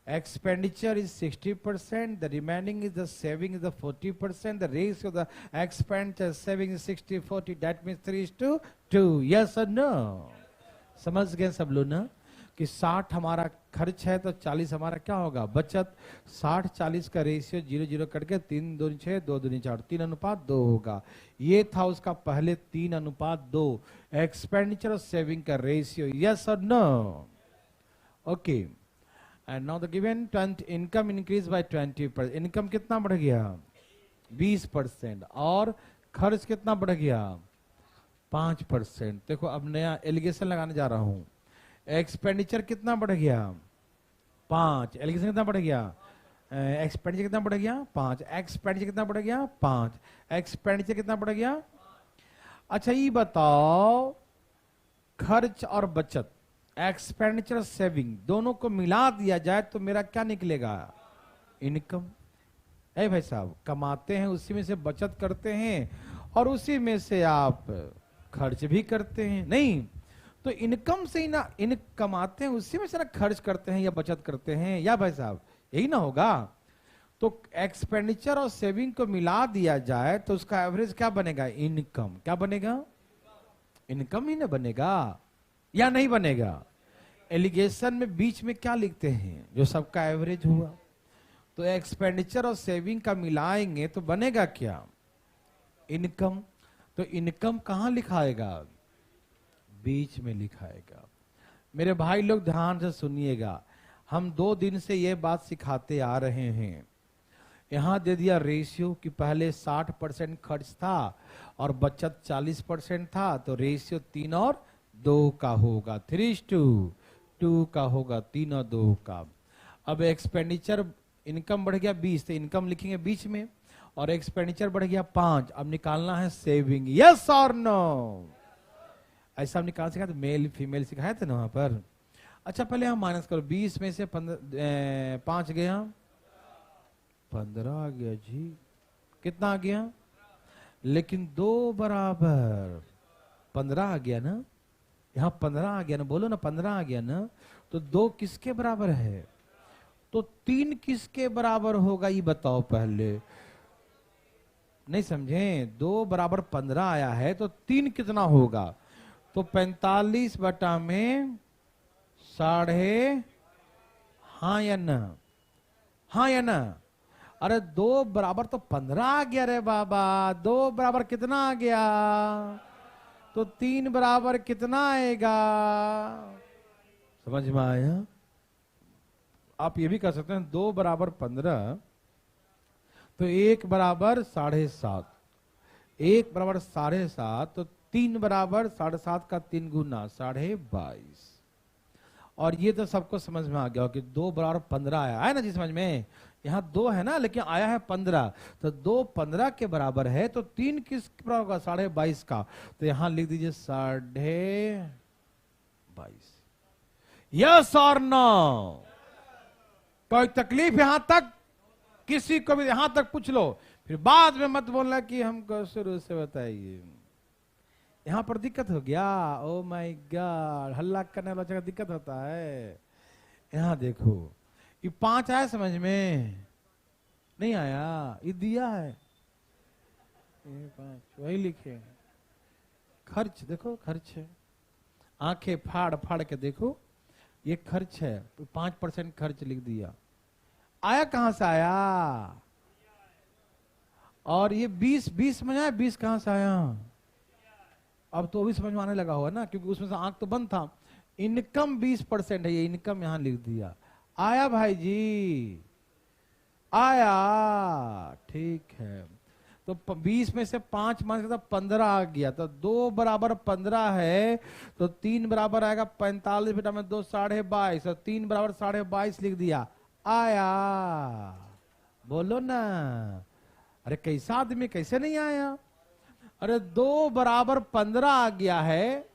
Expenditure is 60%, the remaining is the saving is the 40%, the ratio of the expenditure saving is 60-40, that means 3:2, yes or no? समझ गए सब लोग ना कि 60 हमारा खर्च है तो 40 हमारा क्या होगा? बचत। 60-40 का रेशियो 0-0 कट के 3-2 6, 2-2 4, 3:2 होगा। ये था उसका पहले 3:2 एक्सपेंडिचर और सेविंग का रेशियो, यस और no? Okay. And now the given income increased by 20%. Income कितना बढ़ गया? 20%। और खर्च कितना बढ़ गया? 5%। देखो अब नया एलिगेशन लगाने जा रहा हूं। एक्सपेंडिचर कितना बढ़ गया? 5। एलिगेशन कितना बढ़ गया? एक्सपेंडिचर कितना बढ़ गया? 5। एक्सपेंडिचर कितना बढ़ गया? 5। एक्सपेंडिचर कितना बढ़ गया? अच्छा ये बताओ, खर्च और बचत, एक्सपेंडिचर सेविंग दोनों को मिला दिया जाए तो मेरा क्या निकलेगा? इनकम। ऐ भाई साहब, कमाते हैं उसी में से बचत करते हैं और उसी में से आप खर्च भी करते हैं, नहीं? तो इनकम से ही ना, इन कमाते हैं उसी में से ना खर्च करते हैं या बचत करते हैं, या भाई साहब यही ना होगा? तो एक्सपेंडिचर और सेविंग को मिला दिया जाए तो उसका एवरेज क्या बनेगा? इनकम। क्या बनेगा? इनकम ही ना बनेगा, या नहीं बनेगा? एलिगेशन में बीच में क्या लिखते हैं? जो सबका एवरेज हुआ। तो एक्सपेंडिचर और सेविंग का मिलाएंगे तो बनेगा क्या? इनकम। तो इनकम कहां लिखाएगा? बीच में लिखाएगा। मेरे भाई लोग ध्यान से सुनिएगा, हम 2 दिन से ये बात सिखाते आ रहे हैं। यहां दे दिया रेशियो कि पहले 60% खर्च था और बचत 40% था, तो रेशियो 3 और 2 का होगा, 3:2 का होगा, 3 और 2 का। अब एक्सपेंडिचर, इनकम बढ़ गया 20, तो इनकम लिखेंगे बीच में, और एक्सपेंडिचर बढ़ गया 5। अब निकालना है सेविंग, यस और नो? ऐसा निकाल सिखाया तो मेल फीमेल सिखाया था ना वहां पर। अच्छा पहले हम माइनस करो, 20 में से 5 गया, 15 आ गया जी। कितना आ गया? लेकिन 2 बराबर 15 आ गया ना? यहां 15 आ गया ना? बोलो ना, 15 आ गया ना? तो 2 किसके बराबर है? तो 3 किसके बराबर होगा ये बताओ पहले। नहीं समझे? 2 बराबर 15 आया है तो 3 कितना होगा? तो 45 बटा में 1/2, हाँ या ना? हाँ या ना? अरे 2 बराबर तो 15 आ गया रे बाबा। 2 बराबर कितना आ गया? तो 3 बराबर कितना आएगा? समझ में आया? आप ये भी कर सकते हैं, 2 बराबर 15 तो 1 बराबर 7.5, 1 बराबर 7.5, तो 3 बराबर 7.5 का 3 गुना 22.5। और ये तो सबको समझ में आ गया कि 2 बराबर 15 आया है ना जी? समझ में? यहाँ 2 है ना, लेकिन आया है 15, तो 2 15 के बराबर है, तो 3 किस बराबर होगा? 22.5 का। तो यहां लिख दीजिए 22.5। यस और नो? कोई तकलीफ यहां तक? किसी को भी यहां तक पूछ लो, फिर बाद में मत बोलना कि हमको शुरू से बताइए। यहां पर दिक्कत हो गया? ओ माय गॉड, हल्ला करने वाला जगह दिक्कत होता है। यहां देखो, ये 5 आया समझ में? नहीं आया? ये दिया है, ये 5 वही लिखे। खर्च देखो, खर्च है, आंखें फाड़ फाड़ के देखो, ये खर्च है, तो 5% खर्च लिख दिया। आया कहां से आया? और ये 20 में आया, 20 कहां से आया? अब तो भी समझ में आने लगा होगा ना, क्योंकि उसमें से आंख तो बंद था। इनकम 20% है, ये इनकम यहां लिख दिया। आया भाई जी, आया, ठीक है। तो 20 में से 5 माइनस करता 15 आ गया, तो 2 बराबर 15 है, तो 3 बराबर आएगा 45 बेटा में 2 22.5, और 3 बराबर 22.5 लिख दिया। आया, बोलो ना, अरे कैसा आदमी, कैसे नहीं आया? अरे 2 बराबर 15 आ गया है,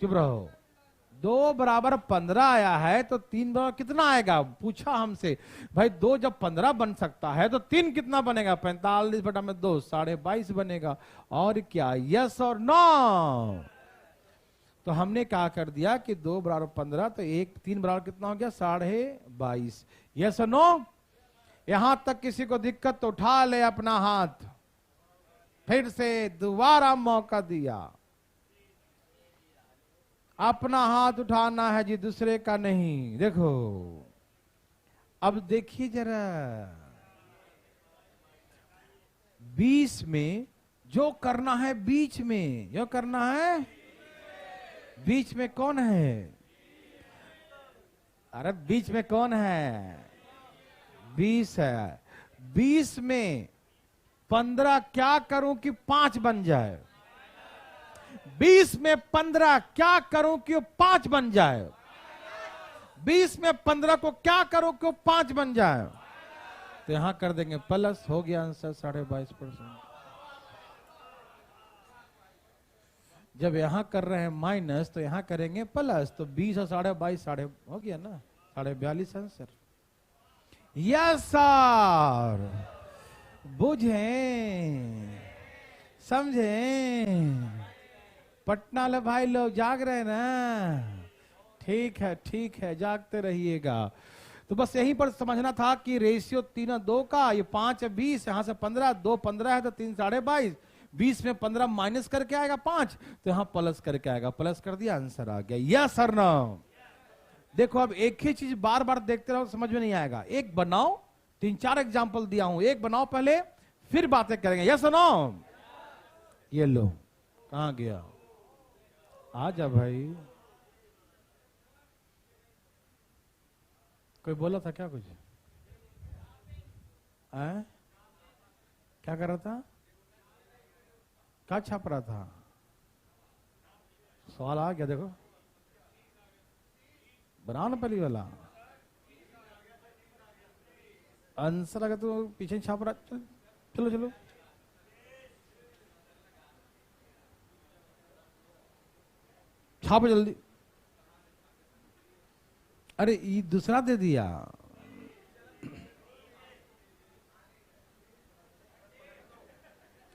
चुप रहो। 2 बराबर 15 आया है, तो 3 बराबर कितना आएगा? पूछा हमसे भाई, 2 जब 15 बन सकता है तो 3 कितना बनेगा? 45 बटा में 2 22.5 बनेगा। और क्या, यस और नो? तो हमने क्या कर दिया कि 2 बराबर 15, तो 3 बराबर कितना हो गया? 22.5। यस और नो? यहां तक किसी को दिक्कत तो उठा ले अपना हाथ। फिर से दोबारा मौका दिया, अपना हाथ उठाना है जी, दूसरे का नहीं। देखो अब देखिए जरा, 20 में जो करना है, बीच में जो करना है, बीच में कौन है? अरे बीच में कौन है? 20 है। 20 में 15 क्या करूं कि 5 बन जाए? 20 में 15 क्या करूं कि 5 बन जाए? 20 में 15 को क्या करूं कि 5 बन जाए? तो यहां कर देंगे प्लस, हो गया आंसर 22.5%। जब यहां कर रहे हैं माइनस, तो यहां करेंगे प्लस, तो 20 और 22.5 हो गया ना, 42.5 आंसर। यस सर, बुझे, समझे? पटना ले भाई लोग जाग रहे हैं ना? ठीक है, ठीक है, जागते रहिएगा। तो बस यहीं पर समझना था कि रेशियो 3 और 2 का, ये 5 है 20, यहां से 15, 2 15 है तो 3 22.5, 20 में 15 माइनस करके आएगा 5, तो यहां प्लस करके आएगा, प्लस कर दिया, आंसर आ गया। यस सर ना? देखो अब एक ही चीज बार बार देखते रहो, समझ में नहीं आएगा। एक बनाओ, 3-4 एग्जाम्पल दिया हूं, एक बनाओ पहले, फिर बातें करेंगे। Yes no? ये लो, कहां गया? आ जा भाई। कोई बोला था क्या कुछ? क्या कर रहा था? क्या छाप रहा था? सवाल आ गया, देखो बनाओ ना पहली वाला आंसर। अगर तो पीछे छाप रहा, चलो चलो, छापो जल्दी। अरे ये दूसरा दे दिया।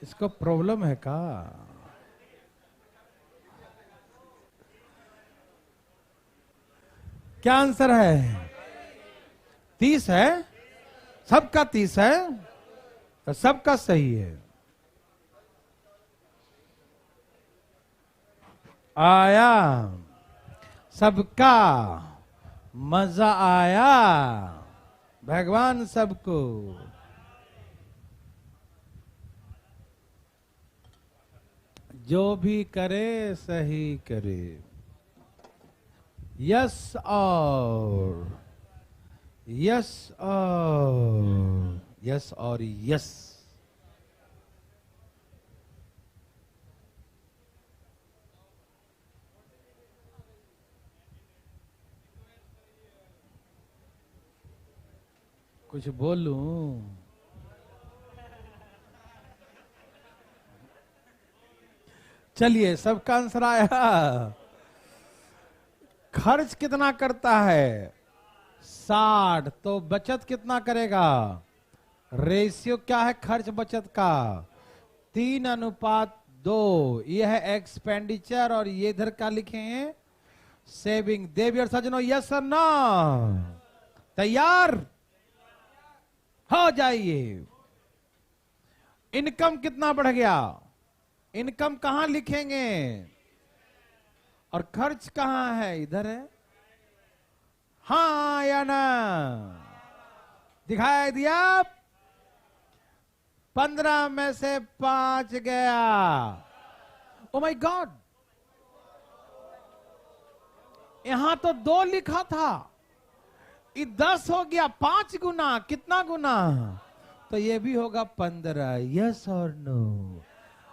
इसको प्रॉब्लम है का? क्या आंसर है? 30 है, सबका 30 है, तो सबका सही है। आया, सबका मजा आया, भगवान सबको। जो भी करे सही करे। यस और यस और यस और यस। कुछ बोलूं? चलिए, सबका आंसर आया। खर्च कितना करता है? 60, तो बचत कितना करेगा? रेशियो क्या है खर्च बचत का? 3:2। यह है एक्सपेंडिचर, और ये इधर क्या लिखे हैं? सेविंग। देवी और सजनों, यस और नो? तैयार हो जाइए। इनकम कितना बढ़ गया? इनकम कहां लिखेंगे? और खर्च कहां है? इधर है। हाँ या ना? दिखाई दिया? 15 में से 5 गया। ओ माय गॉड, यहां तो 2 लिखा था, ये 10 हो गया 5 गुना, कितना गुना? तो ये भी होगा 15। यस और नो?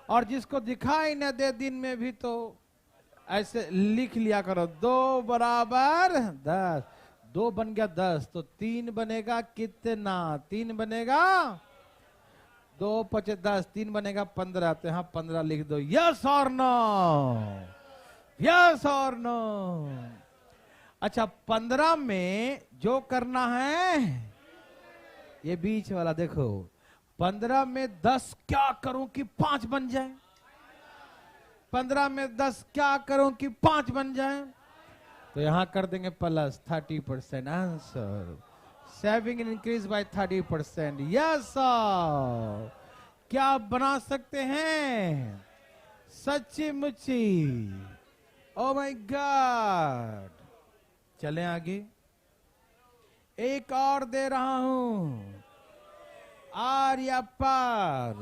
और जिसको दिखाई न दे दिन में भी तो ऐसे लिख लिया करो, 2 बराबर 10, 2 बन गया 10, तो 3 बनेगा कितना? 3 बनेगा 2 5 10, 3 बनेगा 15, तो यहां 15 लिख दो। यस और नो? यस और नो? अच्छा, 15 में जो करना है, ये बीच वाला देखो, 15 में 10 क्या करूं कि 5 बन जाए? 15 में 10 क्या करूं कि 5 बन जाए? तो यहां कर देंगे plus 30%। Answer saving increase by 30%। Yes sir, क्या बना सकते हैं? सच्ची मुच्ची। Oh my God. चलें आगे, एक और दे रहा हूं, आर या पार।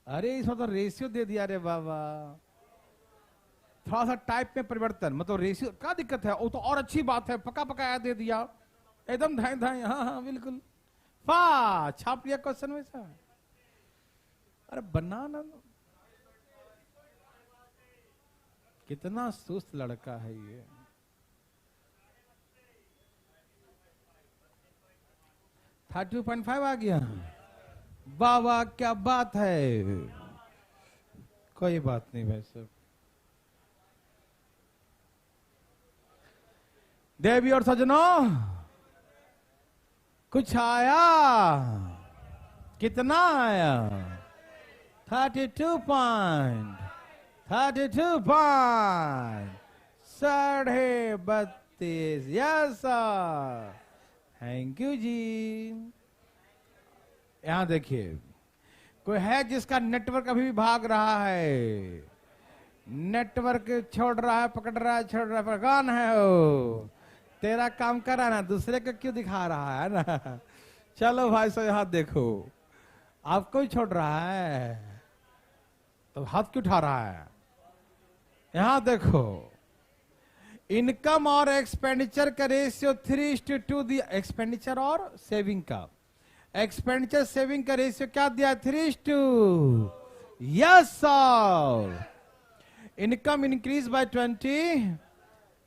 अरे इसमें तो रेशियो दे दिया रे बाबा, थोड़ा सा टाइप में परिवर्तन, मतलब रेशियो क्या दिक्कत है? वो तो और अच्छी बात है, पका पकाया दे दिया, एकदम धाई धाई। हाँ हाँ बिल्कुल, फा छाप लिया क्वेश्चन वैसा। अरे बनाना, कितना सुस्त लड़का है ये। 32.5 आ गया। वाह वाह, क्या बात है। कोई बात नहीं भाई साहब। देवी और सजनों, कुछ आया? कितना आया? 32 point, 32 point 32.5। Yes sir, thank you ji. यहां देखिए, कोई है जिसका नेटवर्क अभी भी भाग रहा है? नेटवर्क छोड़ रहा है, पकड़ रहा है, छोड़ रहा है, कौन है वो? तेरा काम कर रहा है ना, दूसरे को क्यों दिखा रहा है ना? चलो भाई साहब, यहां देखो, आपको ही छोड़ रहा है तो हाथ क्यों उठा रहा है? यहां देखो, इनकम और एक्सपेंडिचर का रेशियो 3:2 दिया। एक्सपेंडिचर और सेविंग का, एक्सपेंडिचर सेविंग का रेशियो क्या दिया? 3:2। Yes sir. Income increase by 20,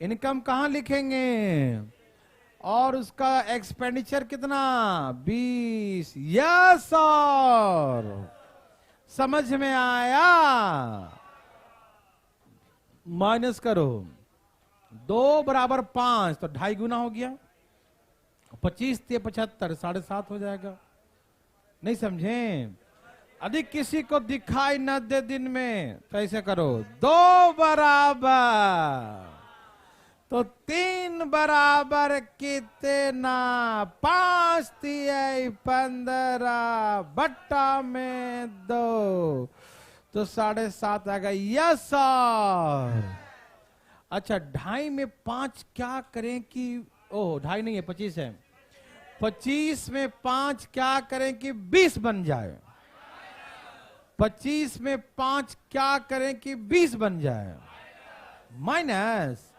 income कहां लिखेंगे? और उसका एक्सपेंडिचर कितना? 20। यस सर, समझ में आया? माइनस करो, 2 बराबर 5, तो 2.5 गुना हो गया। 25 से 75, 7.5 हो जाएगा। नहीं समझे? यदि किसी को दिखाई न दे दिन में तो ऐसे करो, 2 बराबर, तो 3 बराबर कितना? 5 3 15 बट्टा में 2, तो 7.5 आएगा। Yes sir. अच्छा, 2.5 में 5 क्या करें कि, ओह 2.5 नहीं है, 25 है। 25 में 5 क्या करें कि 20 बन जाए? 25 में 5 क्या करें कि 20 बन जाए? माइनस,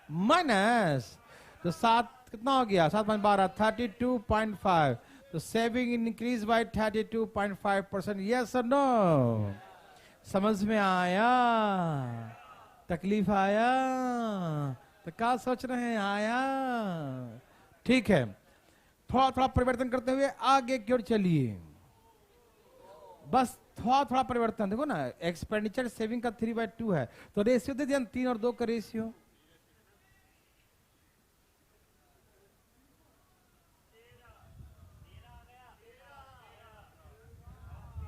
माइनस, तो 7 कितना हो गया? 7 5 12, 32.5। तो सेविंग इंक्रीज बाय 32.5%। यस और नो? समझ में आया? तकलीफ आया? तो क्या सोच रहे हैं? आया? ठीक है, थोड़ा थोड़ा परिवर्तन करते हुए आगे की ओर चलिए। बस थोड़ा थोड़ा परिवर्तन देखो ना, एक्सपेंडिचर सेविंग का 3/2 है, तो रेशियो दे दिया 3 और 2 का रेशियो।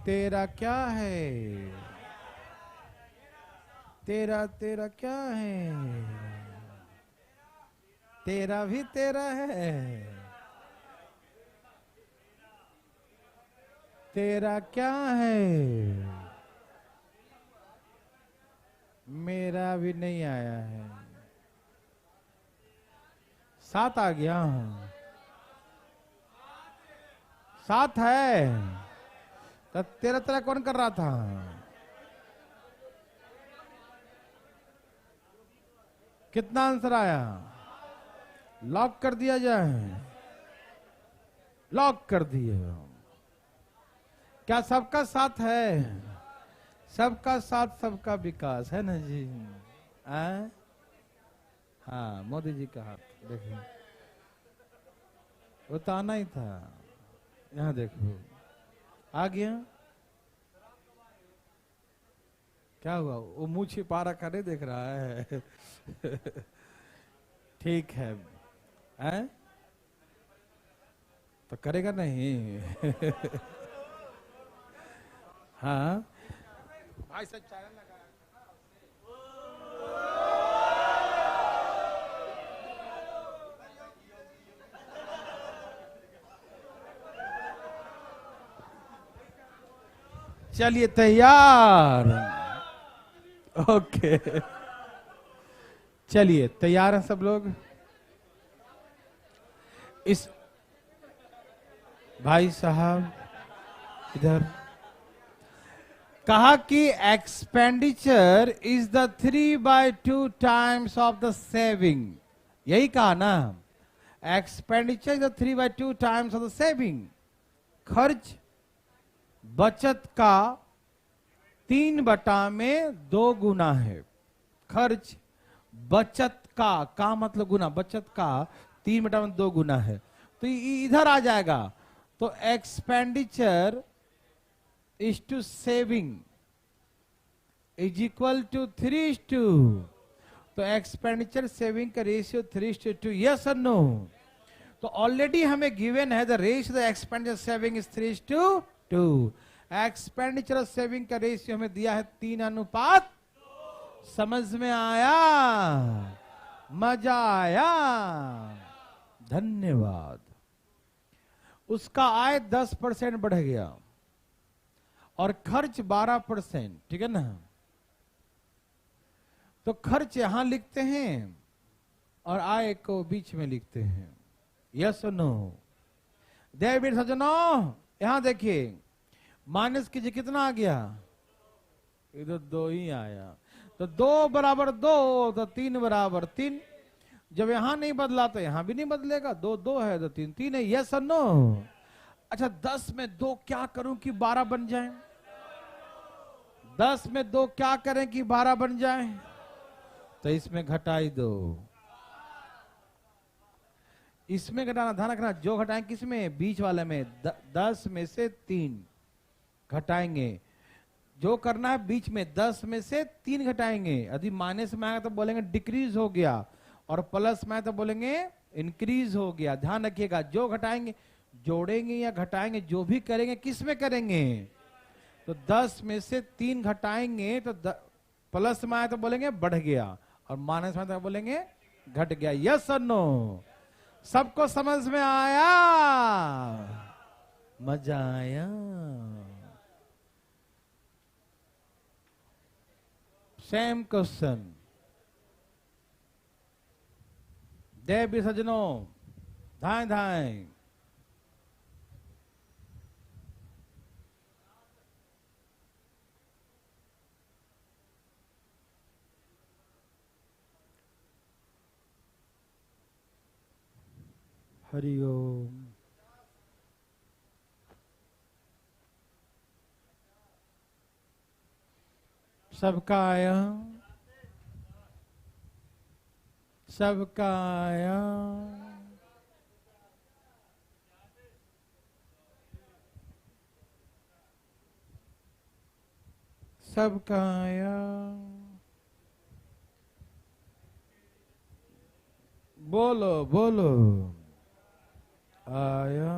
तेरा क्या है? तेरा तेरा क्या है? तेरा भी तेरा है। तेरा क्या है? मेरा भी नहीं आया है। 7 आ गया। 7 है, तो तेरा तेरा कौन कर रहा था? कितना आंसर आया? लॉक कर दिया जाए? लॉक कर दिए। क्या सबका साथ है? सबका साथ सबका विकास है ना जी? हाँ, मोदी जी का हाथ देखो, वो तो आना ही था। यहाँ देखो, आ गया। क्या हुआ? वो मुंह छिपा रखा नहीं देख रहा है? ठीक है, तो करेगा नहीं? हाँ भाई, सब चैनल लगा। चलिए तैयार? ओके, चलिए तैयार हैं सब लोग? इस भाई साहब इधर कहा कि expenditure is the 3/2 times of the saving. यही कहा ना, expenditure is the 3/2 times of the saving. खर्च बचत का 3/2 गुना है। खर्च बचत का मतलब गुना, बचत का 3/2 गुना है। तो इधर आ जाएगा, तो expenditure is to saving is equal to 3:2। तो एक्सपेंडिचर सेविंग का रेशियो 3:2। यस और नो? तो ऑलरेडी हमें गिवन है the ratio the expenditure saving is 3:2। Expenditure और सेविंग का रेशियो हमें दिया है 3:2। समझ में आया? मजा आया? धन्यवाद। उसका आय 10% बढ़ गया और खर्च 12%, ठीक है ना? तो खर्च यहां लिखते हैं और आय को बीच में लिखते हैं। यस और नो? देवी सज्जनों, यहां देखिए, माइनस कीजिए, कितना आ गया? इधर 2 ही आया। तो 2 बराबर 2, तो 3 बराबर 3। जब यहां नहीं बदला तो यहां भी नहीं बदलेगा। 2 2 है तो 3 3 है। यस और नो? अच्छा, 10 में 2 क्या करूं कि 12 बन जाए? 10 में 2 क्या करें कि 12 बन जाए? तो इसमें घटाई दो। इसमें घटाना, ध्यान रखना, जो घटाएं किसमें? बीच वाले में। 10 में से 3 घटाएंगे। जो करना है बीच में, 10 में से 3 घटाएंगे। यदि माइनस में आएगा तो बोलेंगे डिक्रीज हो गया, और प्लस में आए तो बोलेंगे इंक्रीज हो गया। ध्यान रखिएगा, जो घटाएंगे, जोड़ेंगे या घटाएंगे, जो भी करेंगे किस में करेंगे? तो 10 में से 3 घटाएंगे तो प्लस में आए तो बोलेंगे बढ़ गया, और माइनस में आए तो बोलेंगे घट गया। यस और नो? सबको समझ में आया? मजा आया? Same question. देवी सज्जनों, धाएं धाएं। हरिओम। सबका आया? सबका आया? सबका आया? बोलो बोलो। आया?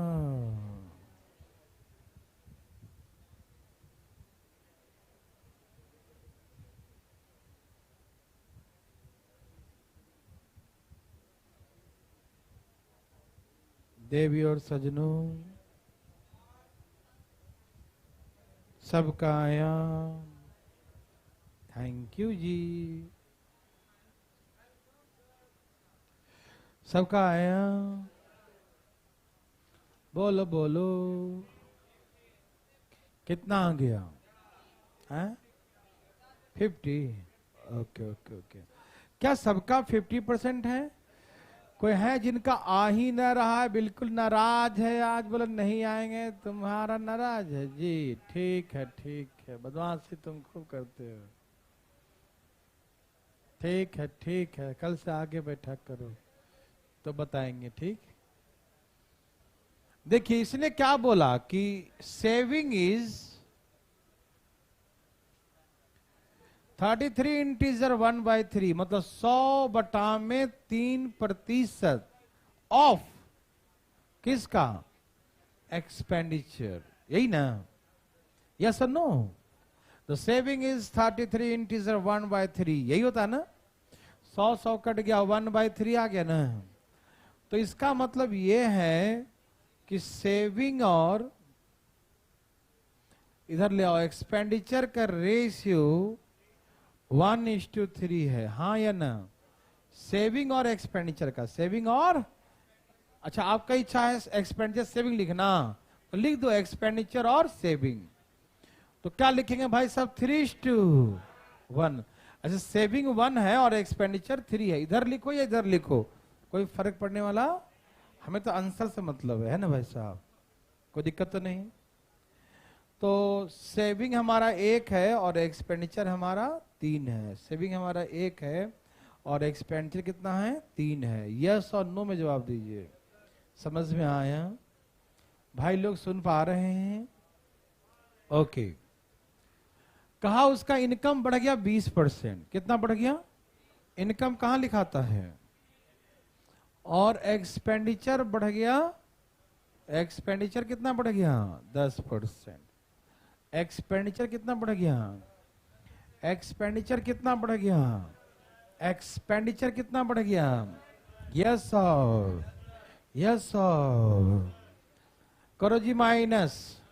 देवी और सजनों, सबका आया? थैंक यू जी। सबका आया? बोलो बोलो। कितना आ गया? 50? Okay okay okay. क्या सबका 50% है? कोई है जिनका आ ही न रहा है, बिल्कुल नाराज है आज, बोले नहीं आएंगे, तुम्हारा नाराज है जी? ठीक है, बदमाशी तुम खूब करते हो। ठीक है, कल से आगे बैठा करो तो बताएंगे, ठीक। देखिए इसने क्या बोला कि सेविंग इज 33 इंटीजर 1/3, मतलब 100/3% ऑफ किसका? एक्सपेंडिचर, यही ना? यस और no? The saving is 33 integer 1/3, यही होता है ना? 100 कट गया, 1/3 आ गया ना? तो इसका मतलब ये है कि सेविंग और इधर ले आओ, एक्सपेंडिचर का रेशियो 1:3 है, हाँ या ना? सेविंग और एक्सपेंडिचर का, सेविंग और, अच्छा आपका इच्छा है एक्सपेंडिचर सेविंग लिखना, तो लिख दो एक्सपेंडिचर और सेविंग। तो क्या लिखेंगे भाई साहब? 3:1। अच्छा सेविंग 1 है और एक्सपेंडिचर 3 है, इधर लिखो या इधर लिखो, कोई फर्क पड़ने वाला? हमें तो आंसर से मतलब है ना भाई साहब, कोई दिक्कत तो नहीं। तो सेविंग हमारा 1 है और एक्सपेंडिचर हमारा 3 है। सेविंग हमारा 1 है और एक्सपेंडिचर कितना है? 3 है। यस और नो में जवाब दीजिए। समझ में आया? भाई लोग सुन पा रहे हैं? ओके। कहा उसका इनकम बढ़ गया 20%। कितना बढ़ गया? इनकम कहां लिखाता है? और एक्सपेंडिचर बढ़ गया, एक्सपेंडिचर कितना बढ़ गया? 10%। एक्सपेंडिचर कितना बढ़ गया? एक्सपेंडिचर कितना बढ़ गया? एक्सपेंडिचर कितना बढ़ गया? Yes sir, yes sir. करो जी माइनस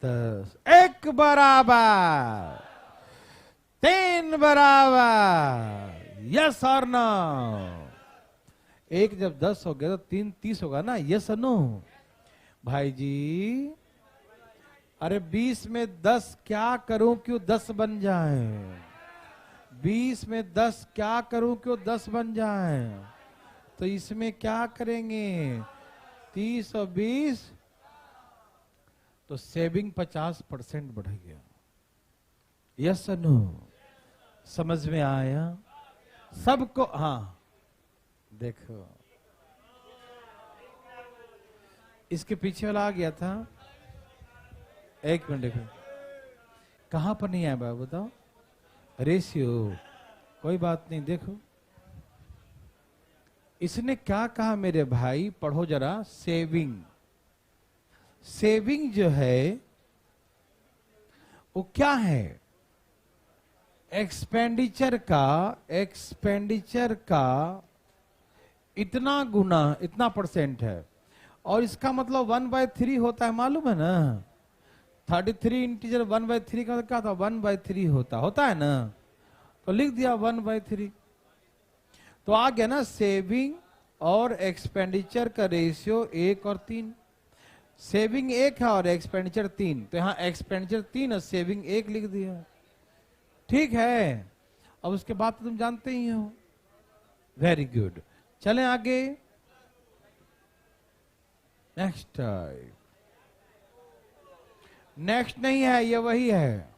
10, 1 बराबर 3 बराबर, यस और नो? 1 जब 10 हो गया तो 3 30 होगा ना? यस और नो? भाई जी अरे 20 में 10 क्या करूं क्यों 10 बन जाए? 20 में 10 क्या करूं क्यों 10 बन जाए? तो इसमें क्या करेंगे? 30 और 20, तो सेविंग 50% बढ़ गया। यस और नो? समझ में आया सबको? हाँ देखो, इसके पीछे वाला आ गया था। एक मिनट देखो, कहां पर नहीं आया बाबू बताओ? रेशियो, कोई बात नहीं। देखो इसने क्या कहा मेरे भाई, पढ़ो जरा। सेविंग, सेविंग जो है वो क्या है? एक्सपेंडिचर का, एक्सपेंडिचर का इतना गुना, इतना परसेंट है। और इसका मतलब 1/3 होता है, मालूम है ना? 33 इंटीजर 1/3 का क्या था? 1/3 होता है ना? तो लिख दिया 1/3। तो आ गया ना सेविंग और एक्सपेंडिचर का रेशियो 1 और 3। सेविंग 1 है और एक्सपेंडिचर 3, तो यहां एक्सपेंडिचर 3 और सेविंग 1 लिख दिया। ठीक है, अब उसके बाद तो तुम जानते ही हो। वेरी गुड, चलें आगे। नेक्स्ट टाइप, नेक्स्ट नहीं है, ये वही है।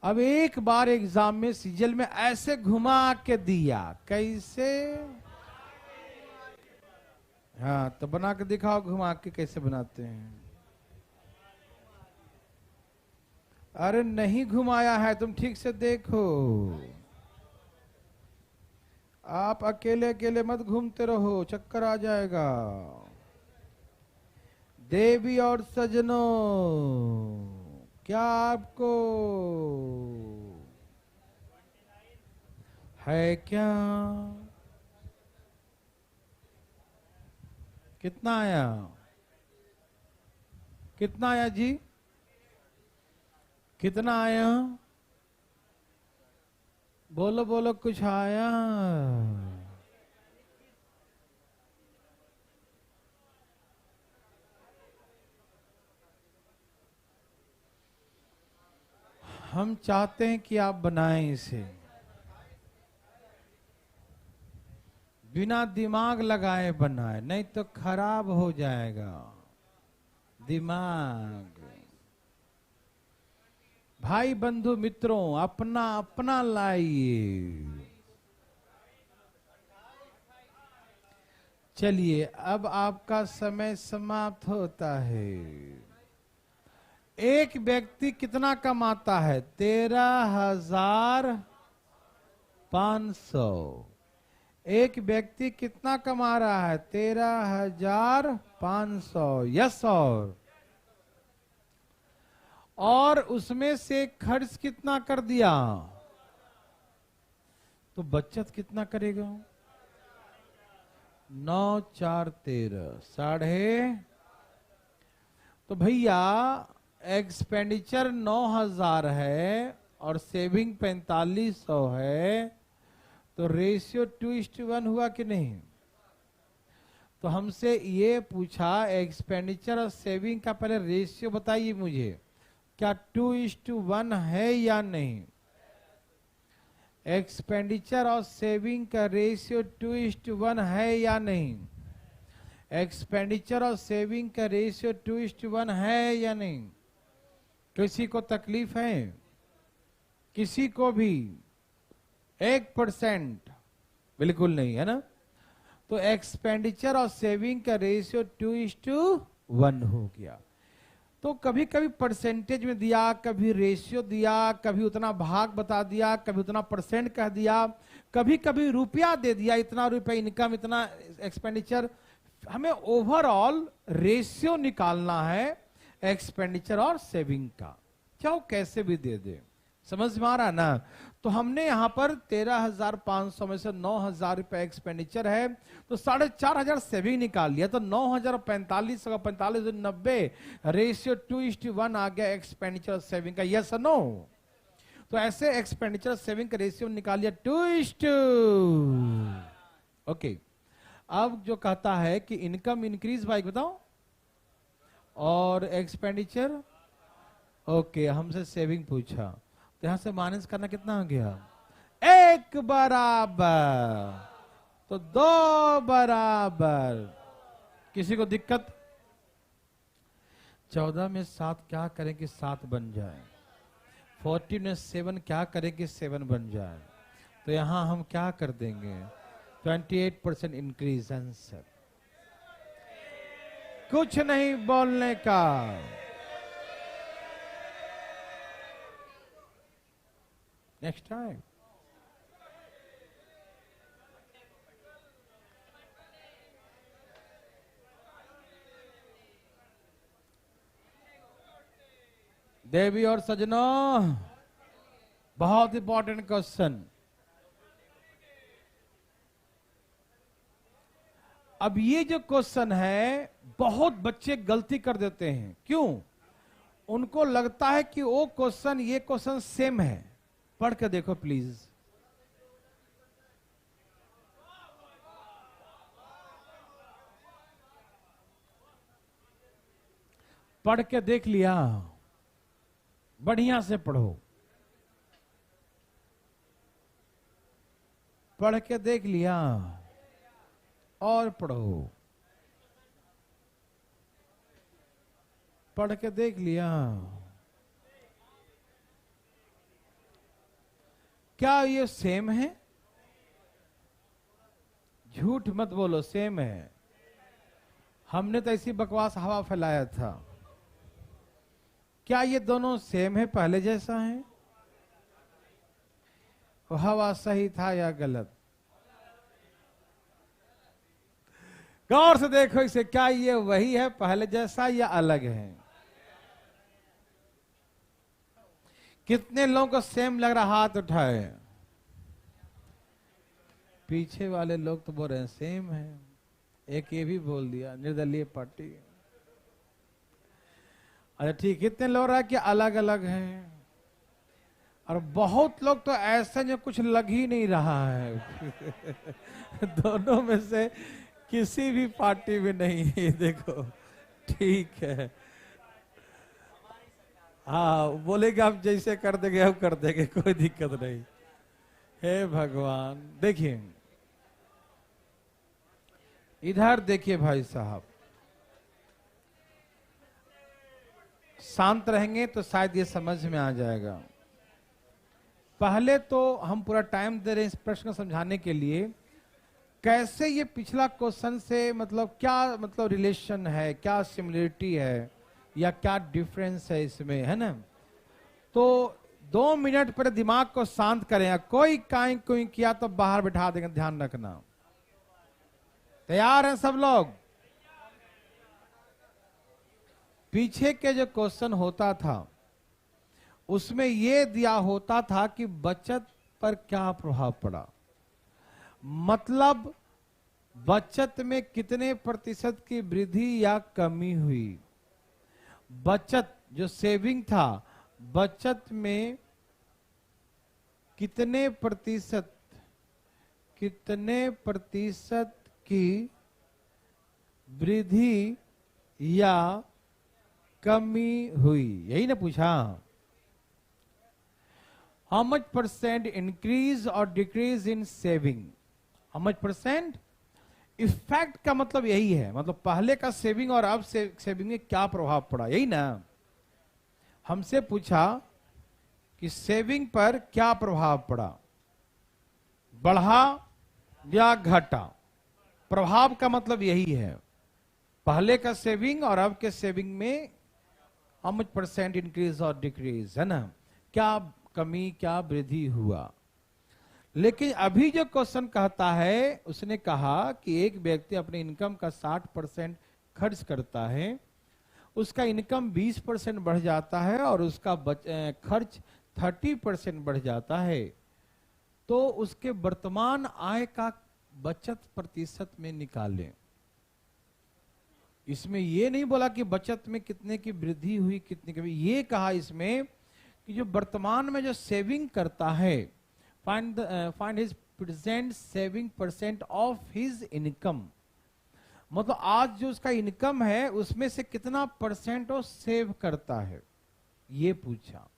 अब एक बार एग्जाम में सीजल में ऐसे घुमा के दिया, कैसे? हाँ तो बना के दिखाओ, घुमा के कैसे बनाते हैं। अरे नहीं घुमाया है, तुम ठीक से देखो। आप अकेले अकेले मत घूमते रहो, चक्कर आ जाएगा। देवी और सजनों, क्या आपको है क्या? कितना आया? कितना आया जी? कितना आया? बोलो बोलो, कुछ आया? हम चाहते हैं कि आप बनाएं इसे। बिना दिमाग लगाए बनाए, नहीं तो खराब हो जाएगा दिमाग। भाई बंधु मित्रों, अपना अपना लाइए। चलिए, अब आपका समय समाप्त होता है। एक व्यक्ति कितना कमाता है? 13,500। एक व्यक्ति कितना कमा रहा है? 13,500। यस। और उसमें से खर्च कितना कर दिया? तो बचत कितना करेगा? 9 4 13, साढ़े। तो भैया एक्सपेंडिचर 9,000 है और सेविंग 4500 है, तो रेशियो 2:1 हुआ कि नहीं? तो हमसे ये पूछा एक्सपेंडिचर और सेविंग का पहले रेशियो बताइए मुझे, क्या 2:1 है या नहीं? एक्सपेंडिचर और सेविंग का रेशियो 2:1 है या नहीं? एक्सपेंडिचर और सेविंग का रेशियो 2:1 है या नहीं? किसी को तकलीफ है? किसी को भी 1%? बिल्कुल नहीं, है ना? तो एक्सपेंडिचर और सेविंग का रेशियो 2:1 हो गया। तो कभी कभी परसेंटेज में दिया, कभी रेशियो दिया, कभी उतना भाग बता दिया, कभी उतना परसेंट कह दिया, कभी कभी रुपया दे दिया, इतना रुपया इनकम, इतना एक्सपेंडिचर। हमें ओवरऑल रेशियो निकालना है एक्सपेंडिचर और सेविंग का, चाहे कैसे भी दे दे। समझ में आ रहा ना? तो हमने यहां पर 13,500 में से 9,000 रुपए एक्सपेंडिचर है, तो 4,500 सेविंग निकाल लिया, तो 9,045 का 45 90 रेशियो 2:1 आ गया एक्सपेंडिचर सेविंग का। Yes no? तो ऐसे एक्सपेंडिचर सेविंग का रेशियो निकाल लिया 2:2। ओके। अब जो कहता है कि इनकम इंक्रीज बाय, बताओ, और एक्सपेंडिचर, ओके, हमसे सेविंग पूछा, तो यहां से माइनस करना कितना हो गया? 1 बराबर, तो 2 बराबर। किसी को दिक्कत? 14 में 7 क्या करें कि 7 बन जाए? 14 में 7 क्या करें कि 7 बन जाए? तो यहां हम क्या कर देंगे? 28% इंक्रीज आंसर। कुछ नहीं बोलने का। Next time. देवी और सजनों, बहुत इंपॉर्टेंट क्वेश्चन। अब ये जो क्वेश्चन है, बहुत बच्चे गलती कर देते हैं। क्यों? उनको लगता है कि वो क्वेश्चन ये क्वेश्चन सेम है। पढ़ के देखो प्लीज। पढ़ के देख लिया? बढ़िया से पढ़ो। पढ़ के देख लिया? और पढ़ो। पढ़ के देख लिया? क्या ये सेम है? झूठ मत बोलो, सेम है। हमने तो ऐसी बकवास हवा फैलाया था। क्या ये दोनों सेम है, पहले जैसा है? हवा सही था या गलत? गौर से देखो इसे, क्या ये वही है पहले जैसा या अलग है? कितने लोगों को सेम लग रहा? हाथ उठाए। पीछे वाले लोग तो बोल रहे हैं सेम है। एक ये भी बोल दिया, निर्दलीय पार्टी। अच्छा ठीक, कितने लोग रहा कि अलग अलग हैं? और बहुत लोग तो ऐसे जो कुछ लग ही नहीं रहा है। दोनों में से किसी भी पार्टी में नहीं है। देखो, ठीक है। हाँ, बोलेगे आप जैसे कर देंगे हम कर देंगे, कोई दिक्कत नहीं। हे भगवान। देखिए, इधर देखिए भाई साहब, शांत रहेंगे तो शायद ये समझ में आ जाएगा। पहले तो हम पूरा टाइम दे रहे हैं इस प्रश्न को समझाने के लिए, कैसे ये पिछला क्वेश्चन से मतलब क्या मतलब रिलेशन है, क्या सिमिलरिटी है या क्या डिफरेंस है इसमें, है ना। तो 2 मिनट पर दिमाग को शांत करें, कोई किया तो बाहर बिठा देंगे, ध्यान रखना। तैयार हैं सब लोग? पीछे के जो क्वेश्चन होता था उसमें यह दिया होता था कि बचत पर क्या प्रभाव पड़ा, मतलब बचत में कितने प्रतिशत की वृद्धि या कमी हुई। बचत जो सेविंग था, बचत में कितने प्रतिशत की वृद्धि या कमी हुई, यही ना पूछा। हाउ मच परसेंट इंक्रीज और decrease in saving, how much percent. Effect का मतलब यही है, मतलब पहले का सेविंग और अब सेविंग में क्या प्रभाव पड़ा, यही ना। हमसे पूछा कि सेविंग पर क्या प्रभाव पड़ा, बढ़ा या घटा। प्रभाव का मतलब यही है, पहले का सेविंग और अब के सेविंग में हाउ मच परसेंट इंक्रीज और डिक्रीज, है ना, क्या कमी क्या वृद्धि हुआ। लेकिन अभी जो क्वेश्चन कहता है, उसने कहा कि एक व्यक्ति अपने इनकम का 60% खर्च करता है, उसका इनकम 20% बढ़ जाता है और उसका खर्च 30% बढ़ जाता है, तो उसके वर्तमान आय का बचत प्रतिशत में निकालें। इसमें यह नहीं बोला कि बचत में कितने की वृद्धि हुई कितने की, ये कहा इसमें कि जो वर्तमान में जो सेविंग करता है, find his present saving percent of his income, मतलब आज जो उसका इनकम है उसमें से कितना परसेंट वो सेव करता है, ये पूछा।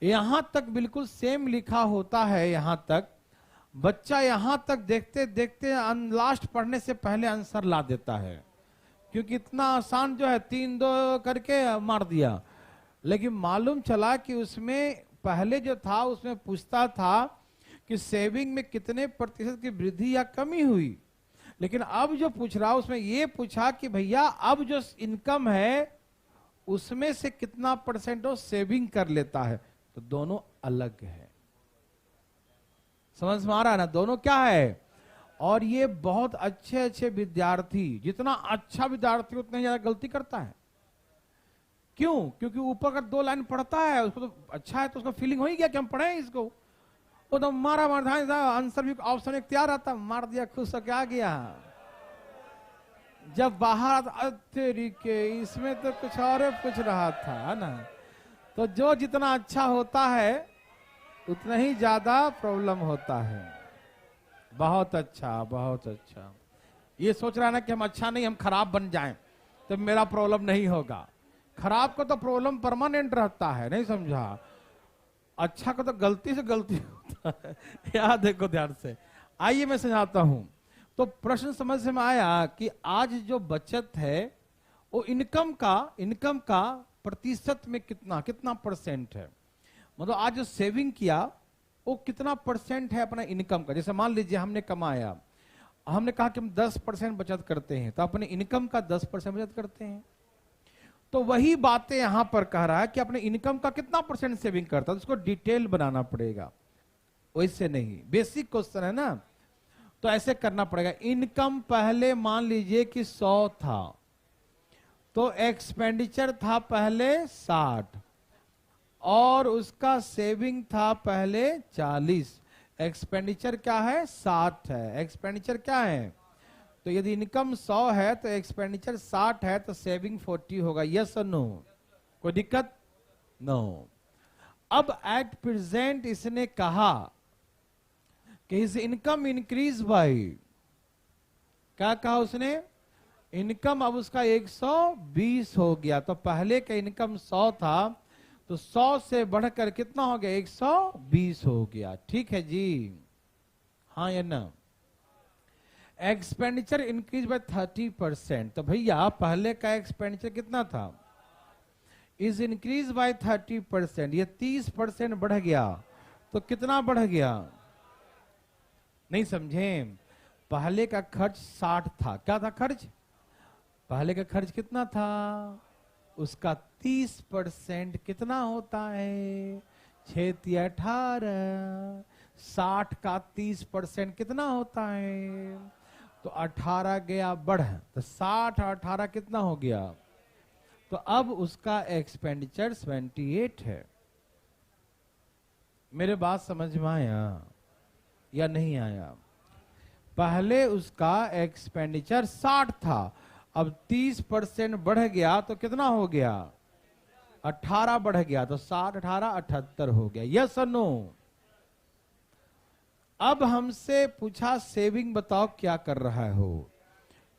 यहां तक बिल्कुल सेम लिखा होता है, यहां तक बच्चा यहां तक देखते देखते लास्ट पढ़ने से पहले आंसर ला देता है, क्योंकि इतना आसान जो है 3-2 करके मार दिया। लेकिन मालूम चला कि उसमें पहले जो था उसमें पूछता था कि सेविंग में कितने प्रतिशत की वृद्धि या कमी हुई, लेकिन अब जो पूछ रहा उसमें ये पूछा कि भैया अब जो इनकम है उसमें से कितना परसेंट वो सेविंग कर लेता है। तो दोनों अलग है, समझ में आ रहा है ना, दोनों क्या है। और ये बहुत अच्छे अच्छे विद्यार्थी, जितना अच्छा विद्यार्थी उतना ज्यादा गलती करता है। क्यों? क्योंकि ऊपर का 2 लाइन पढ़ता है, उसको तो अच्छा है तो उसको फीलिंग हो ही गया कि हम पढ़े इसको, वो तो मारा आंसर भी ऑप्शन एक तैयार आता, मार दिया, खुश होकर आ गया। जब बाहर तेरी के इसमें तो कुछ और पूछ रहा था, है ना। तो जो जितना अच्छा होता है उतना ही ज्यादा प्रॉब्लम होता है। बहुत अच्छा, बहुत अच्छा। ये सोच रहा है ना कि हम अच्छा नहीं, हम खराब बन जाएं तो मेरा प्रॉब्लम नहीं होगा। खराब को तो प्रॉब्लम परमानेंट रहता है, नहीं समझा। अच्छा को तो गलती से गलती होता है। याद देखो ध्यान से, आइए मैं समझाता हूं। तो प्रश्न समझ में आया कि आज जो बचत है वो इनकम का प्रतिशत में कितना परसेंट है, मतलब आज जो सेविंग किया वो कितना परसेंट है अपना इनकम का। जैसे मान लीजिए हमने कमाया, हमने कहा कि हम 10% बचत करते हैं, तो अपने इनकम का 10% बचत करते हैं। तो वही बातें यहां पर कह रहा है कि अपने इनकम का कितना परसेंट सेविंग करता है, उसको डिटेल बनाना पड़ेगा, वैसे नहीं। बेसिक क्वेश्चन है ना, तो ऐसे करना पड़ेगा। इनकम पहले मान लीजिए कि 100 था, तो एक्सपेंडिचर था पहले 60 और उसका सेविंग था पहले 40। एक्सपेंडिचर क्या है? 60 है। एक्सपेंडिचर क्या है? तो यदि इनकम 100 है तो एक्सपेंडिचर 60 है, तो सेविंग 40 होगा। यस और नो? कोई दिक्कत? नो। अब एट प्रेजेंट इसने कहा कि हिज इनकम इंक्रीज बाय, क्या कहा उसने? इनकम अब उसका 120 हो गया। तो पहले का इनकम 100 था, तो 100 से बढ़कर कितना हो गया? 120 हो गया। ठीक है जी, हाँ या ना? Expenditure increase by 30%। तो भैया पहले का एक्सपेंडिचर कितना था, इज इंक्रीज बाय 30%, ये 30% बढ़ गया तो कितना बढ़ गया, नहीं समझे। पहले का खर्च 60 था, क्या था खर्च, पहले का खर्च कितना था, उसका 30% कितना होता है, 6×18, 60 का 30% कितना होता है, तो 18 गया बढ़, तो 60 और 18 कितना हो गया, तो अब उसका एक्सपेंडिचर 28 है। मेरे बात समझ में आया या नहीं आया। पहले उसका एक्सपेंडिचर 60 था, अब 30% बढ़ गया तो कितना हो गया, 18 बढ़ गया, तो 60 18 78 हो गया। यस और नो। अब हमसे पूछा सेविंग बताओ क्या कर रहा हो,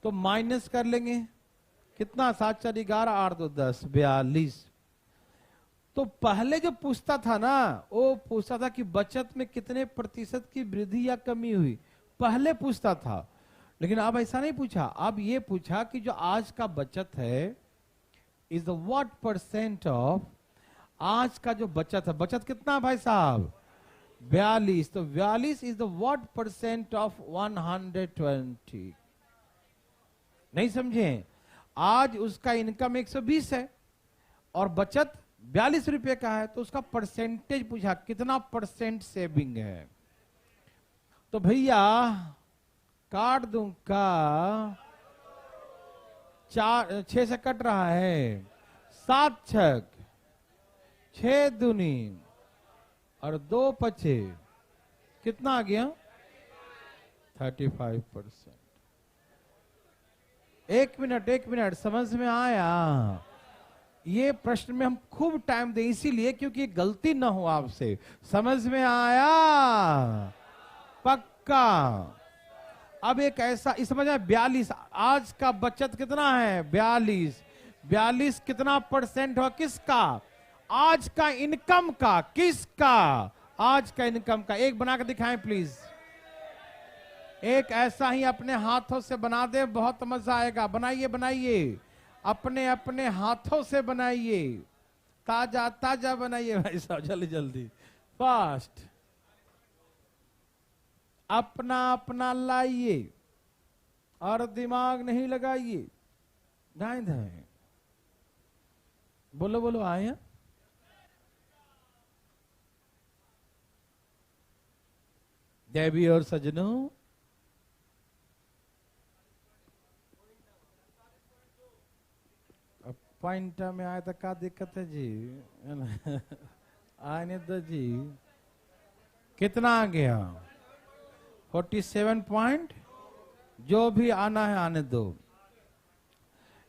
तो माइनस कर लेंगे, कितना, 7 4 11 8 2 10 42। तो पहले जो पूछता था ना, वो पूछता था कि बचत में कितने प्रतिशत की वृद्धि या कमी हुई, पहले पूछता था। लेकिन अब ऐसा नहीं पूछा, अब ये पूछा कि जो आज का बचत है is the what percent of, आज का जो बचत है, बचत कितना भाई साहब, 42, तो 42 is the what percent of 120। नहीं समझे, आज उसका इनकम 120 है और बचत 42 रुपए का है, तो उसका परसेंटेज पूछा कितना परसेंट सेविंग है। तो भैया काट दूं का, 6 से कट रहा है, 7 6 6 दूनी और 2 पचे, कितना आ गया, 35%। एक मिनट समझ में आया। ये प्रश्न में हम खूब टाइम दें, इसीलिए क्योंकि गलती ना हो आपसे। समझ में आया पक्का। अब एक ऐसा इस समझ में, 42, आज का बचत कितना है, 42, 42 कितना परसेंट हो किसका, आज का इनकम का, किसका, आज का इनकम का। एक बना के दिखाएं प्लीज, एक ऐसा ही अपने हाथों से बना दे, बहुत मजा आएगा। बनाइए बनाइए, अपने अपने हाथों से बनाइए, ताजा ताजा बनाइए भाई साहब, जल्दी जल्दी फास्ट, अपना अपना लाइए और दिमाग नहीं लगाइए, दाएं दाएं बोलो बोलो, आए देवी और सजनों। पॉइंट में आया तो क्या दिक्कत है जी, आने दो जी, कितना आ गया, 47 पॉइंट, जो भी आना है आने दो।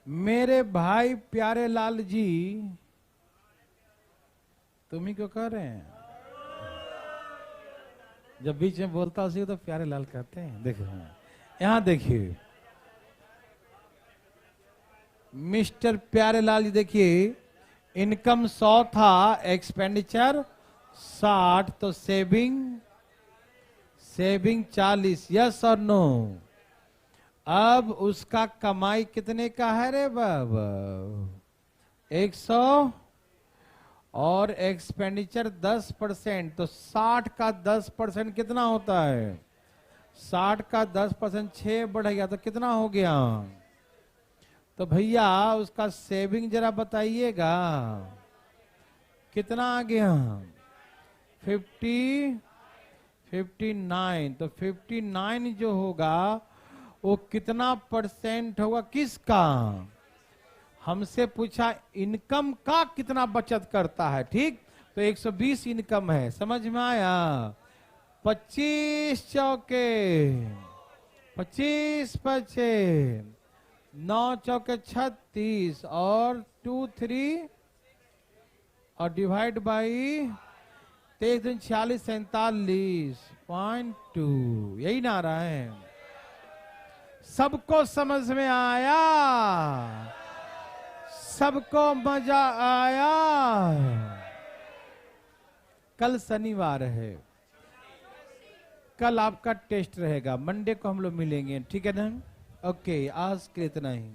मेरे भाई प्यारे लाल जी, तुम ही क्यों कर रहे हैं, जब बीच में बोलता उसी को तो प्यारे लाल कहते हैं। देखो यहां देखिए मिस्टर प्यारे लाल जी, देखिए इनकम 100 था, एक्सपेंडिचर 60, तो सेविंग 40। यस और नो। अब उसका कमाई कितने का है रे बाबा, 100, और एक्सपेंडिचर 10%, तो 60 का 10% कितना होता है, 60 का 10% 6 बढ़ गया, तो कितना हो गया, तो भैया उसका सेविंग जरा बताइएगा कितना आ गया, 59, तो 59 जो होगा वो कितना परसेंट होगा किसका, हमसे पूछा इनकम का कितना बचत करता है, ठीक, तो 120 इनकम है, समझ में आया। 25 चौके 25 पचे 9 चौके 36 और 2 3 और डिवाइड बाई 23 दिन 46 47.2, यही ना आ रहा है। सबको समझ में आया, सबको मजा आया। कल शनिवार है, कल आपका टेस्ट रहेगा, मंडे को हम लोग मिलेंगे, ठीक है ना? ओके, आज के इतना ही।